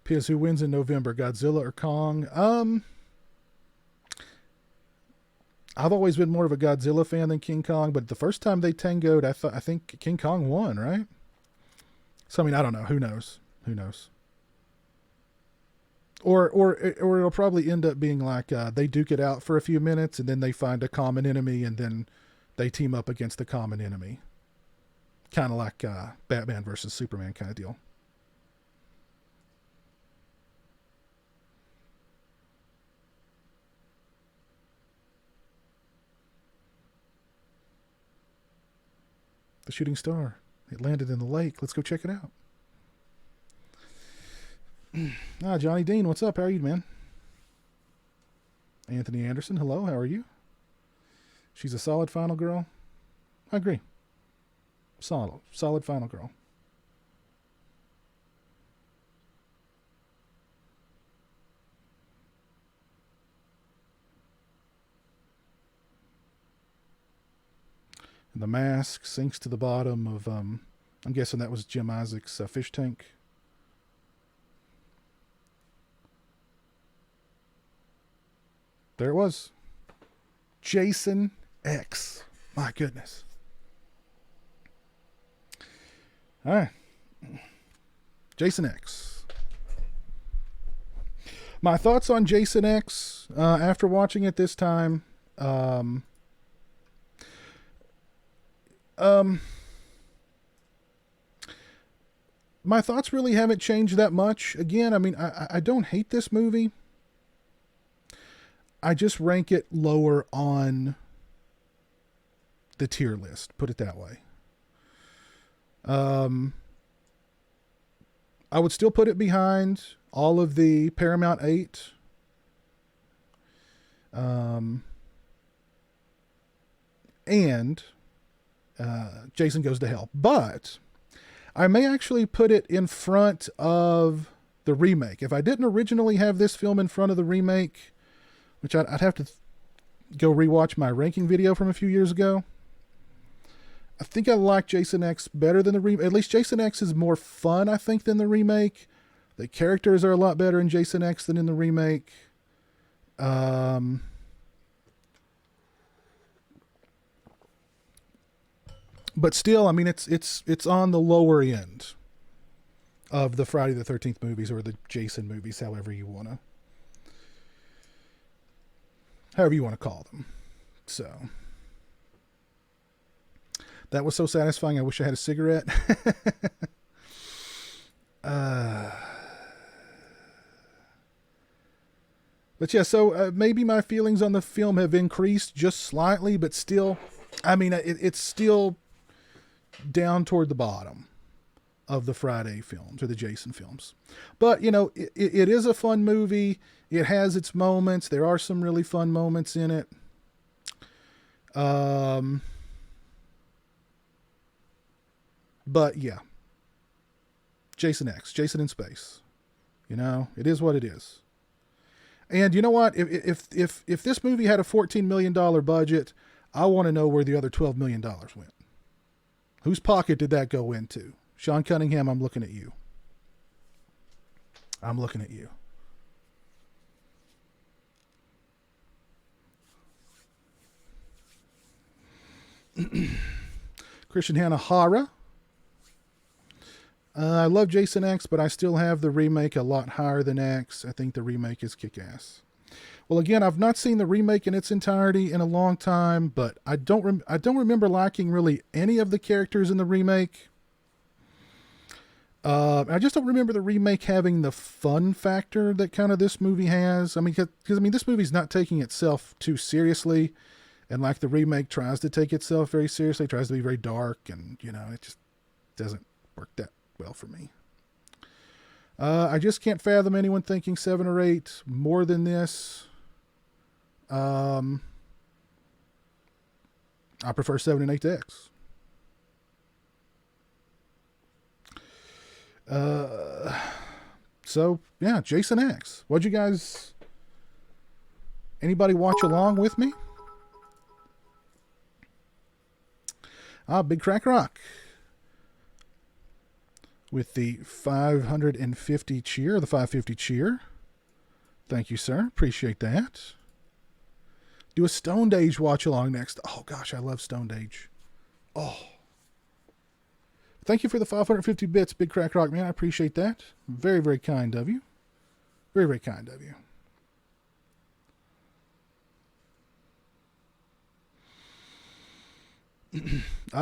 P.S. Who wins in November, Godzilla or Kong? I've always been more of a Godzilla fan than King Kong, but the first time they tangoed, I think King Kong won, right? So I mean, I don't know. Who knows? Who knows? Or it'll probably end up being like they duke it out for a few minutes, and then they find a common enemy, and then they team up against the common enemy. Kind of like Batman versus Superman kind of deal. The shooting star. It landed in the lake. Let's go check it out. Johnny Dean, what's up? How are you, man? Anthony Anderson, hello. How are you? She's a solid final girl. I agree. Solid final girl. And the mask sinks to the bottom of, I'm guessing that was Jim Isaac's fish tank. There it was. Jason X. My goodness. All right. Jason X. My thoughts on Jason X after watching it this time. My thoughts really haven't changed that much. Again, I mean, I don't hate this movie. I just rank it lower on the tier list, put it that way. I would still put it behind all of the Paramount 8. And Jason Goes to Hell. But I may actually put it in front of the remake. If I didn't originally have this film in front of the remake, which I'd have to go rewatch my ranking video from a few years ago, I think I like Jason X better than the remake. At least Jason X is more fun, I think, than the remake. The characters are a lot better in Jason X than in the remake. But still, I mean, it's on the lower end of the Friday the 13th movies or the Jason movies, however you want to call them. So that was so satisfying. I wish I had a cigarette. But yeah, so maybe my feelings on the film have increased just slightly, but still, I mean, it's still down toward the bottom of the Friday films or the Jason films. But, you know, it is a fun movie. It has its moments. There are some really fun moments in it. But yeah, Jason X, Jason in Space, you know, it is what it is. And you know what? If this movie had a $14 million budget, I want to know where the other $12 million went. Whose pocket did that go into? Sean Cunningham, I'm looking at you. I'm looking at you. Christian Hanna Hara. I love Jason X, but I still have the remake a lot higher than X. I think the remake is kick-ass. Well, again, I've not seen the remake in its entirety in a long time, but I don't remember liking really any of the characters in the remake. I just don't remember the remake having the fun factor that kind of this movie has. I mean, because this movie's not taking itself too seriously, and like the remake tries to take itself very seriously, tries to be very dark, and it just doesn't work that well for me. I just can't fathom anyone thinking 7 or 8 more than this. I prefer 7 and 8 to X. So yeah, Jason X. What'd you guys? Anybody watch along with me? Big Crack Rock with the 550 cheer, the 550 cheer. Thank you, sir. Appreciate that. Do a Stoned Age watch along next. Oh gosh, I love Stoned Age. Oh. Thank you for the 550 bits, Big Crack Rock, man. I appreciate that. Very, very kind of you. Very, very kind of you.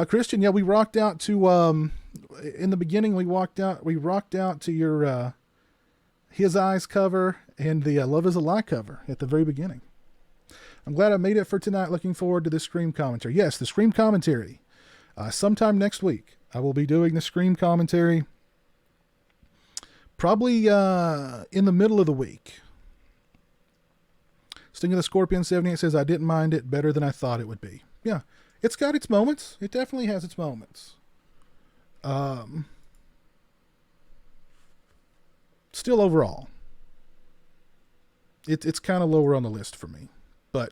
Christian, yeah, we rocked out to, in the beginning, we rocked out to your, His Eyes cover and the Love is a Lie cover at the very beginning. I'm glad I made it for tonight. Looking forward to the Scream commentary. Yes, the Scream commentary. Sometime next week, I will be doing the Scream commentary. Probably in the middle of the week. Sting of the Scorpion 78 says, I didn't mind it, better than I thought it would be. Yeah, it's got its moments. It definitely has its moments. Still overall, it's kind of lower on the list for me. But,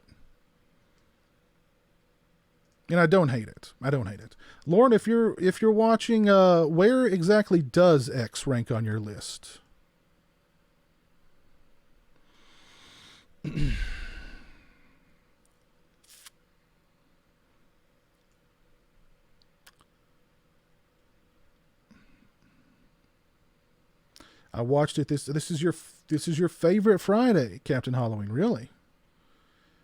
and I don't hate it. Lauren, if you're watching, where exactly does X rank on your list? I watched it. This is your favorite Friday, Captain Halloween. Really?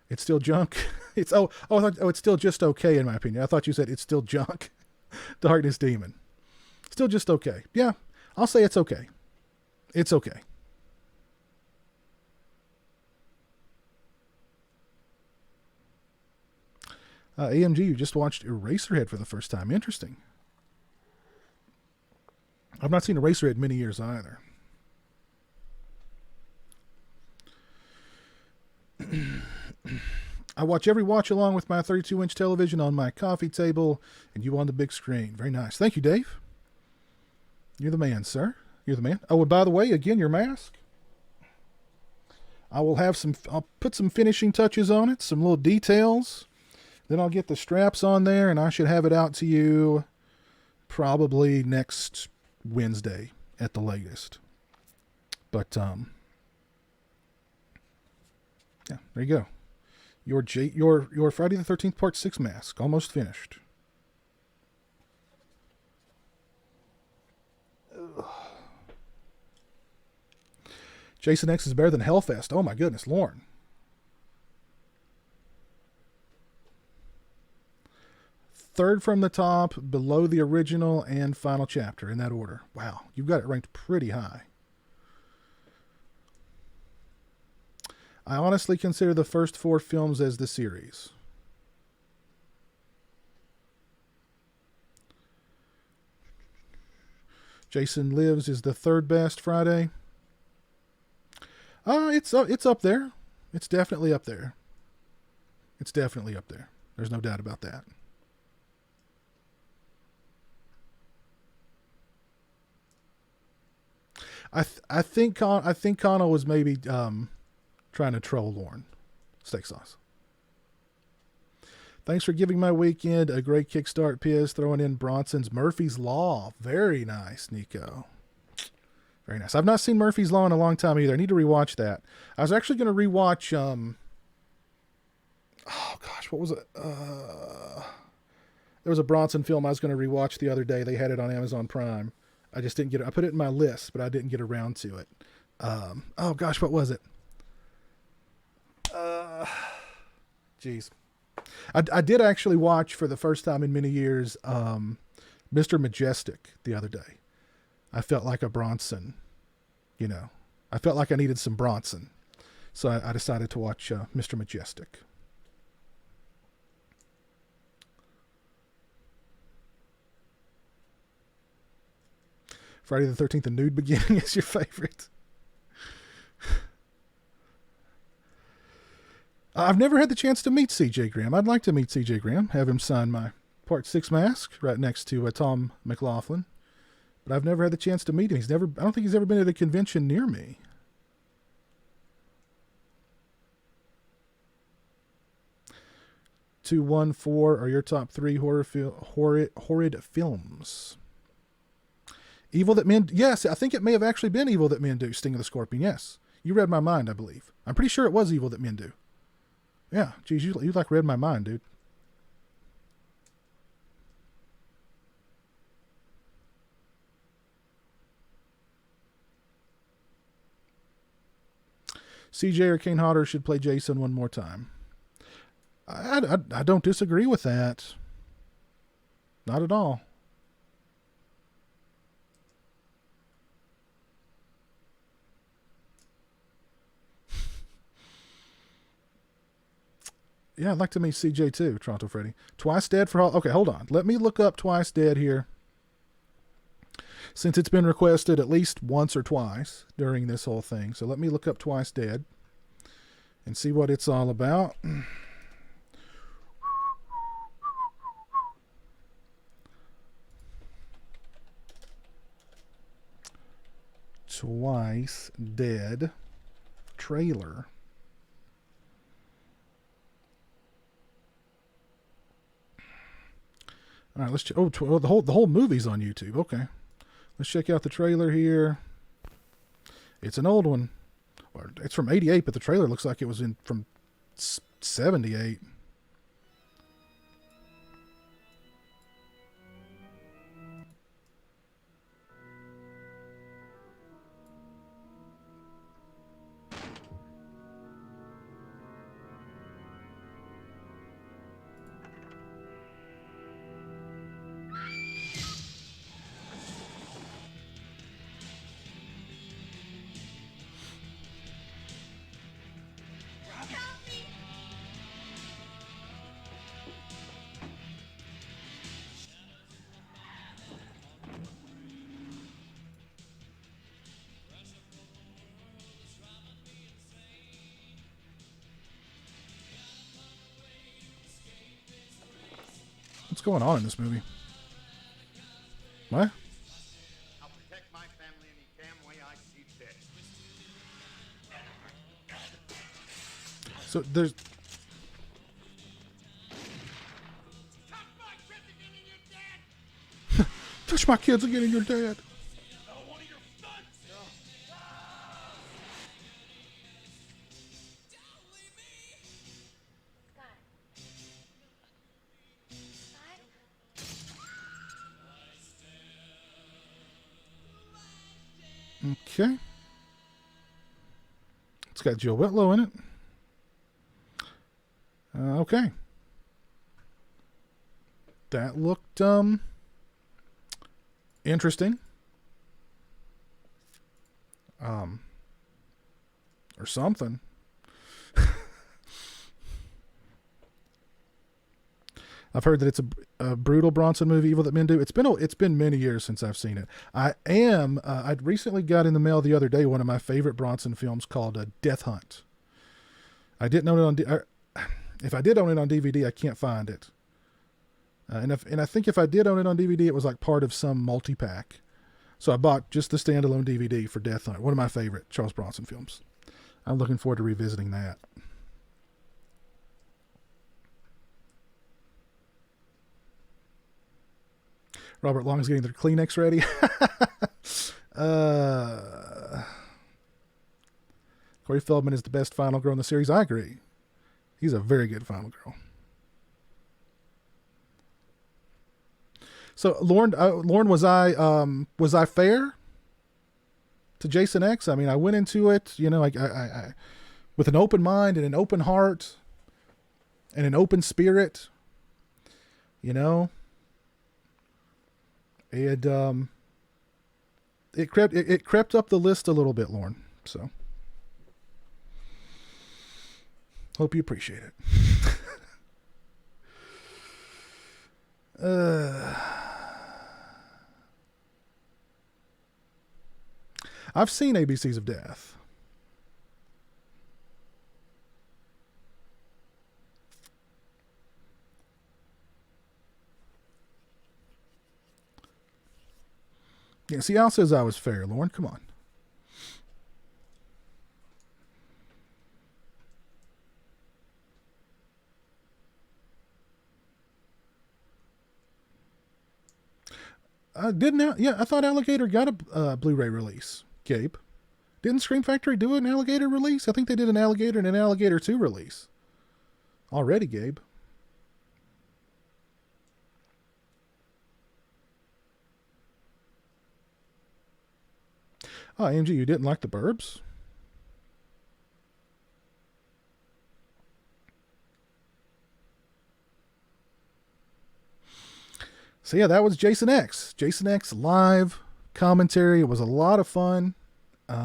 It's still junk. It's it's still just okay in my opinion. I thought you said it's still junk. Darkness Demon. Still just okay. Yeah, I'll say it's okay. It's okay. AMG, you just watched Eraserhead for the first time. Interesting. I've not seen Eraserhead in many years either. I watch every watch along with my 32-inch television on my coffee table and you on the big screen. Very nice. Thank you, Dave. You're the man, sir. You're the man. Oh, and by the way, again, your mask. I'll put some finishing touches on it, some little details. Then I'll get the straps on there and I should have it out to you probably next Wednesday at the latest. But, yeah, there you go. Your Friday the 13th Part 6 mask, almost finished. Ugh. Jason X is better than Hellfest. Oh my goodness, Lauren. Third from the top, below the original and final chapter, in that order. Wow, you've got it ranked pretty high. I honestly consider the first 4 films as the series. Jason Lives is the third best Friday. It's up there. It's definitely up there. It's definitely up there. There's no doubt about that. I think Connell was maybe trying to troll Lauren. Steak sauce. Thanks for giving my weekend a great kickstart, Piz. Throwing in Bronson's Murphy's Law. Very nice, Nico. Very nice. I've not seen Murphy's Law in a long time either. I need to rewatch that. I was actually going to rewatch, oh gosh, what was it? There was a Bronson film I was going to rewatch the other day. They had it on Amazon Prime. I just didn't get it. I put it in my list, but I didn't get around to it. Oh gosh, what was it? Jeez. I did actually watch for the first time in many years, Mr. Majestic the other day. I felt like a Bronson, you know. I felt like I needed some Bronson. So I decided to watch Mr. Majestic. Friday the 13th, The Nude Beginning is your favorite. I've never had the chance to meet C.J. Graham. I'd like to meet C.J. Graham, have him sign my Part 6 mask right next to Tom McLaughlin. But I've never had the chance to meet him. I don't think he's ever been at a convention near me. Two, 1, 4 are your top 3 horrid films. Evil That Men... Yes, I think it may have actually been Evil That Men Do, Sting of the Scorpion, yes. You read my mind, I believe. I'm pretty sure it was Evil That Men Do. Yeah, geez, you like read my mind, dude. CJ or Kane Hodder should play Jason one more time. I don't disagree with that. Not at all. Yeah, I'd like to meet CJ too, Toronto Freddy. Twice Dead for all. Okay, hold on. Let me look up Twice Dead here. Since it's been requested at least once or twice during this whole thing. So let me look up Twice Dead and see what it's all about. Twice Dead trailer. All right, let's check. Oh, the whole movie's on YouTube. Okay, let's check out the trailer here. It's an old one. It's from '88, but the trailer looks like it was from '78. What's going on in this movie? What? I'll protect my family any damn way I see fit. So there's... Touch my kids again and you're dead. Okay. It's got Joe Whitlow in it. Okay. That looked interesting. Or something. I've heard that it's a brutal Bronson movie, Evil That Men Do. It's been many years since I've seen it. I'd recently got in the mail the other day one of my favorite Bronson films called Death Hunt. I didn't own it on if I did own it on DVD, I can't find it. And I think if I did own it on DVD, it was like part of some multi-pack. So I bought just the standalone DVD for Death Hunt, one of my favorite Charles Bronson films. I'm looking forward to revisiting that. Robert Long's getting their Kleenex ready. Corey Feldman is the best final girl in the series. I agree. He's a very good final girl. So, Lauren, was I fair to Jason X? I mean, I went into it, I with an open mind and an open heart and an open spirit, And it crept up the list a little bit, Lauren. So hope you appreciate it. I've seen ABCs of Death. Yeah, see, Al says I was fair, Lauren. Come on. I thought Alligator got a Blu-ray release, Gabe. Didn't Scream Factory do an Alligator release? I think they did an Alligator and an Alligator 2 release. Already, Gabe. Oh, AMG, you didn't like The Burbs? So yeah, that was Jason X. Jason X live commentary. It was a lot of fun. It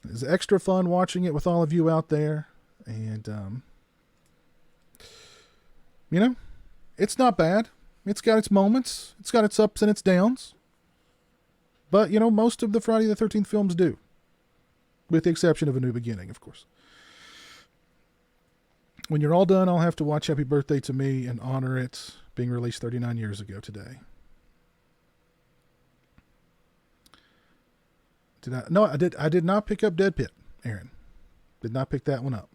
was extra fun watching it with all of you out there. And, you know, it's not bad. It's got its moments. It's got its ups and its downs. But, you know, most of the Friday the 13th films do. With the exception of A New Beginning, of course. When you're all done, I'll have to watch Happy Birthday to Me and honor it being released 39 years ago today. I did not pick up Dead Pit, Aaron. Did not pick that one up.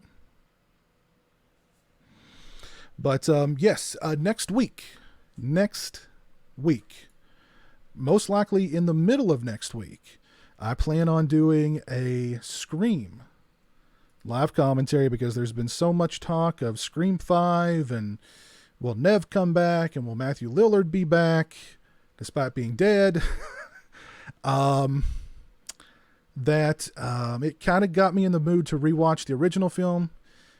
But, yes, next week, most likely in the middle of next week, I plan on doing a Scream live commentary because there's been so much talk of Scream 5 and will Nev come back and will Matthew Lillard be back despite being dead? It kind of got me in the mood to rewatch the original film.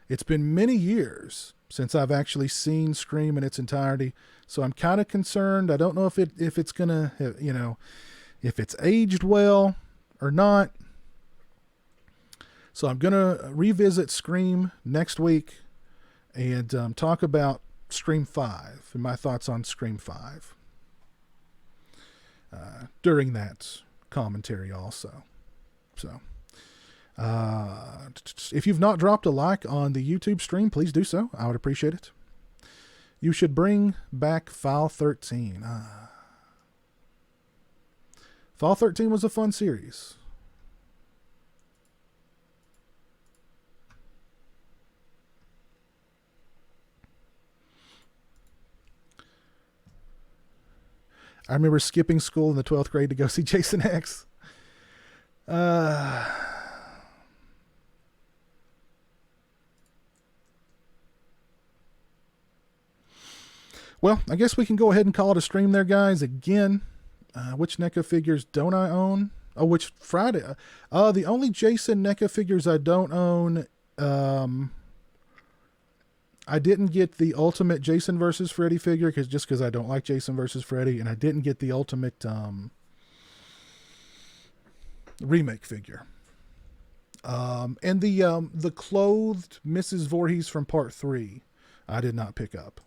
It's been many years since I've actually seen Scream in its entirety, so I'm kind of concerned. I don't know if it's gonna, you know, if it's aged well or not. So I'm gonna revisit Scream next week and talk about Scream 5 and my thoughts on Scream 5 during that commentary also. So if you've not dropped a like on the YouTube stream, please do so. I would appreciate it. You should bring back File 13. File 13 was a fun series. I remember skipping school in the 12th grade to go see Jason X. Well, I guess we can go ahead and call it a stream there, guys. Again, which NECA figures don't I own? Oh, which Friday? The only Jason NECA figures I don't own, I didn't get the Ultimate Jason versus Freddy figure because I don't like Jason versus Freddy, and I didn't get the Ultimate remake figure. And the clothed Mrs. Voorhees from Part 3, I did not pick up.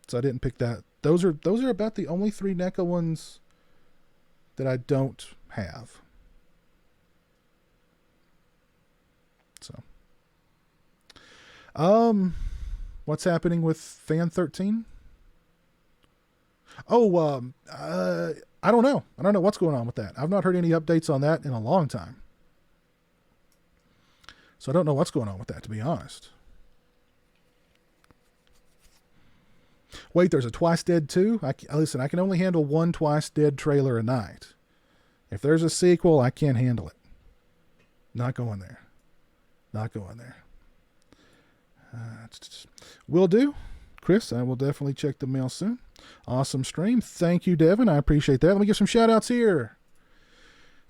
So I didn't pick that. Those are about the only 3 NECA ones that I don't have. So, what's happening with Fan 13? Oh, I don't know. I don't know what's going on with that. I've not heard any updates on that in a long time. So I don't know what's going on with that, to be honest. Wait, there's a Twice Dead 2? Listen, I can only handle one Twice Dead trailer a night. If there's a sequel, I can't handle it. Not going there. Not going there. Will do. Chris, I will definitely check the mail soon. Awesome stream. Thank you, Devin. I appreciate that. Let me give some shout outs here.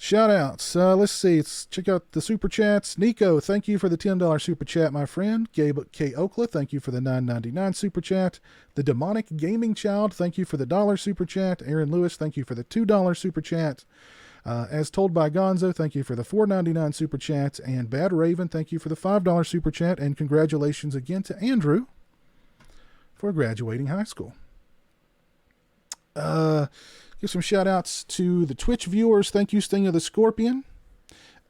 Shout outs. Let's see. Let's check out the super chats. Nico, thank you for the $10 super chat, my friend. Gabe K. Oakla, thank you for the $9.99 super chat. The Demonic Gaming Child, thank you for the $1 super chat. Aaron Lewis, thank you for the $2 super chat. As told by Gonzo, thank you for the $4.99 super chat. And Bad Raven, thank you for the $5 super chat. And congratulations again to Andrew for graduating high school. Give some shout outs to the Twitch viewers. Thank you, Sting of the Scorpion.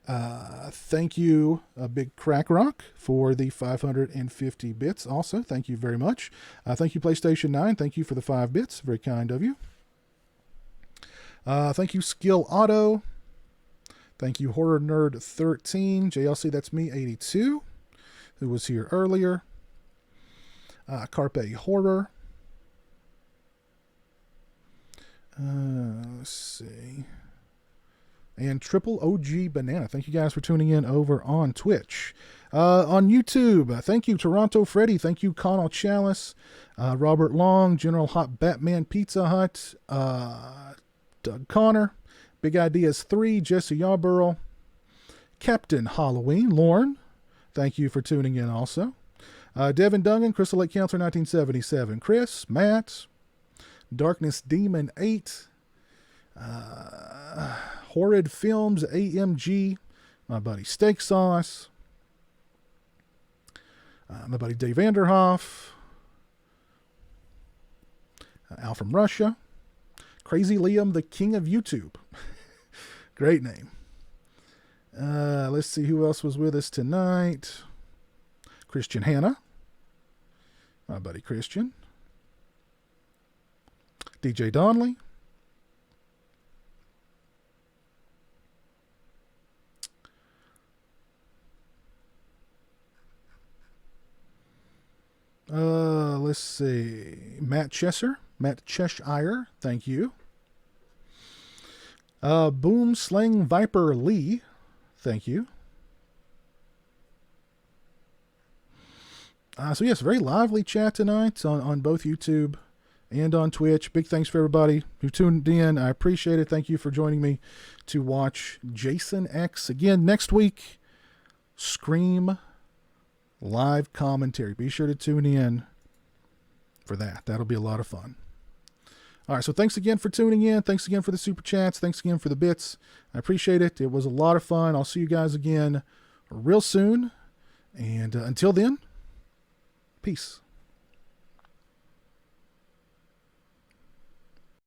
Thank you, Big Crack Rock, for the 550 bits. Also, thank you very much. Thank you, PlayStation 9. Thank you for the 5 bits. Very kind of you. Thank you, Skill Auto. Thank you, Horror Nerd 13. JLC, that's me, 82, who was here earlier. Carpe Horror. Let's see. And Triple OG Banana. Thank you guys for tuning in over on Twitch. On YouTube, thank you, Toronto Freddy. Thank you, Connell Chalice. Robert Long, General Hot Batman Pizza Hut. Doug Connor. Big Ideas 3, Jesse Yarborough. Captain Halloween, Lauren. Thank you for tuning in also. Devin Duggan, Crystal Lake Counselor 1977. Chris, Matt. Darkness Demon 8, Horrid Films AMG, my buddy Steak Sauce, my buddy Dave Vanderhoff, Al from Russia, Crazy Liam, the King of YouTube. Great name. Let's see who else was with us tonight. Christian Hanna, my buddy Christian. DJ Donnelly. Let's see. Matt Cheshire. Thank you. Boom Slang Viper Lee. Thank you. So yes, very lively chat tonight on both YouTube and on Twitch. Big thanks for everybody who tuned in. I appreciate it. Thank you for joining me to watch Jason X. Again, next week, Scream live commentary. Be sure to tune in for that. That'll be a lot of fun. All right, so thanks again for tuning in. Thanks again for the super chats. Thanks again for the bits. I appreciate it. It was a lot of fun. I'll see you guys again real soon. And until then, peace.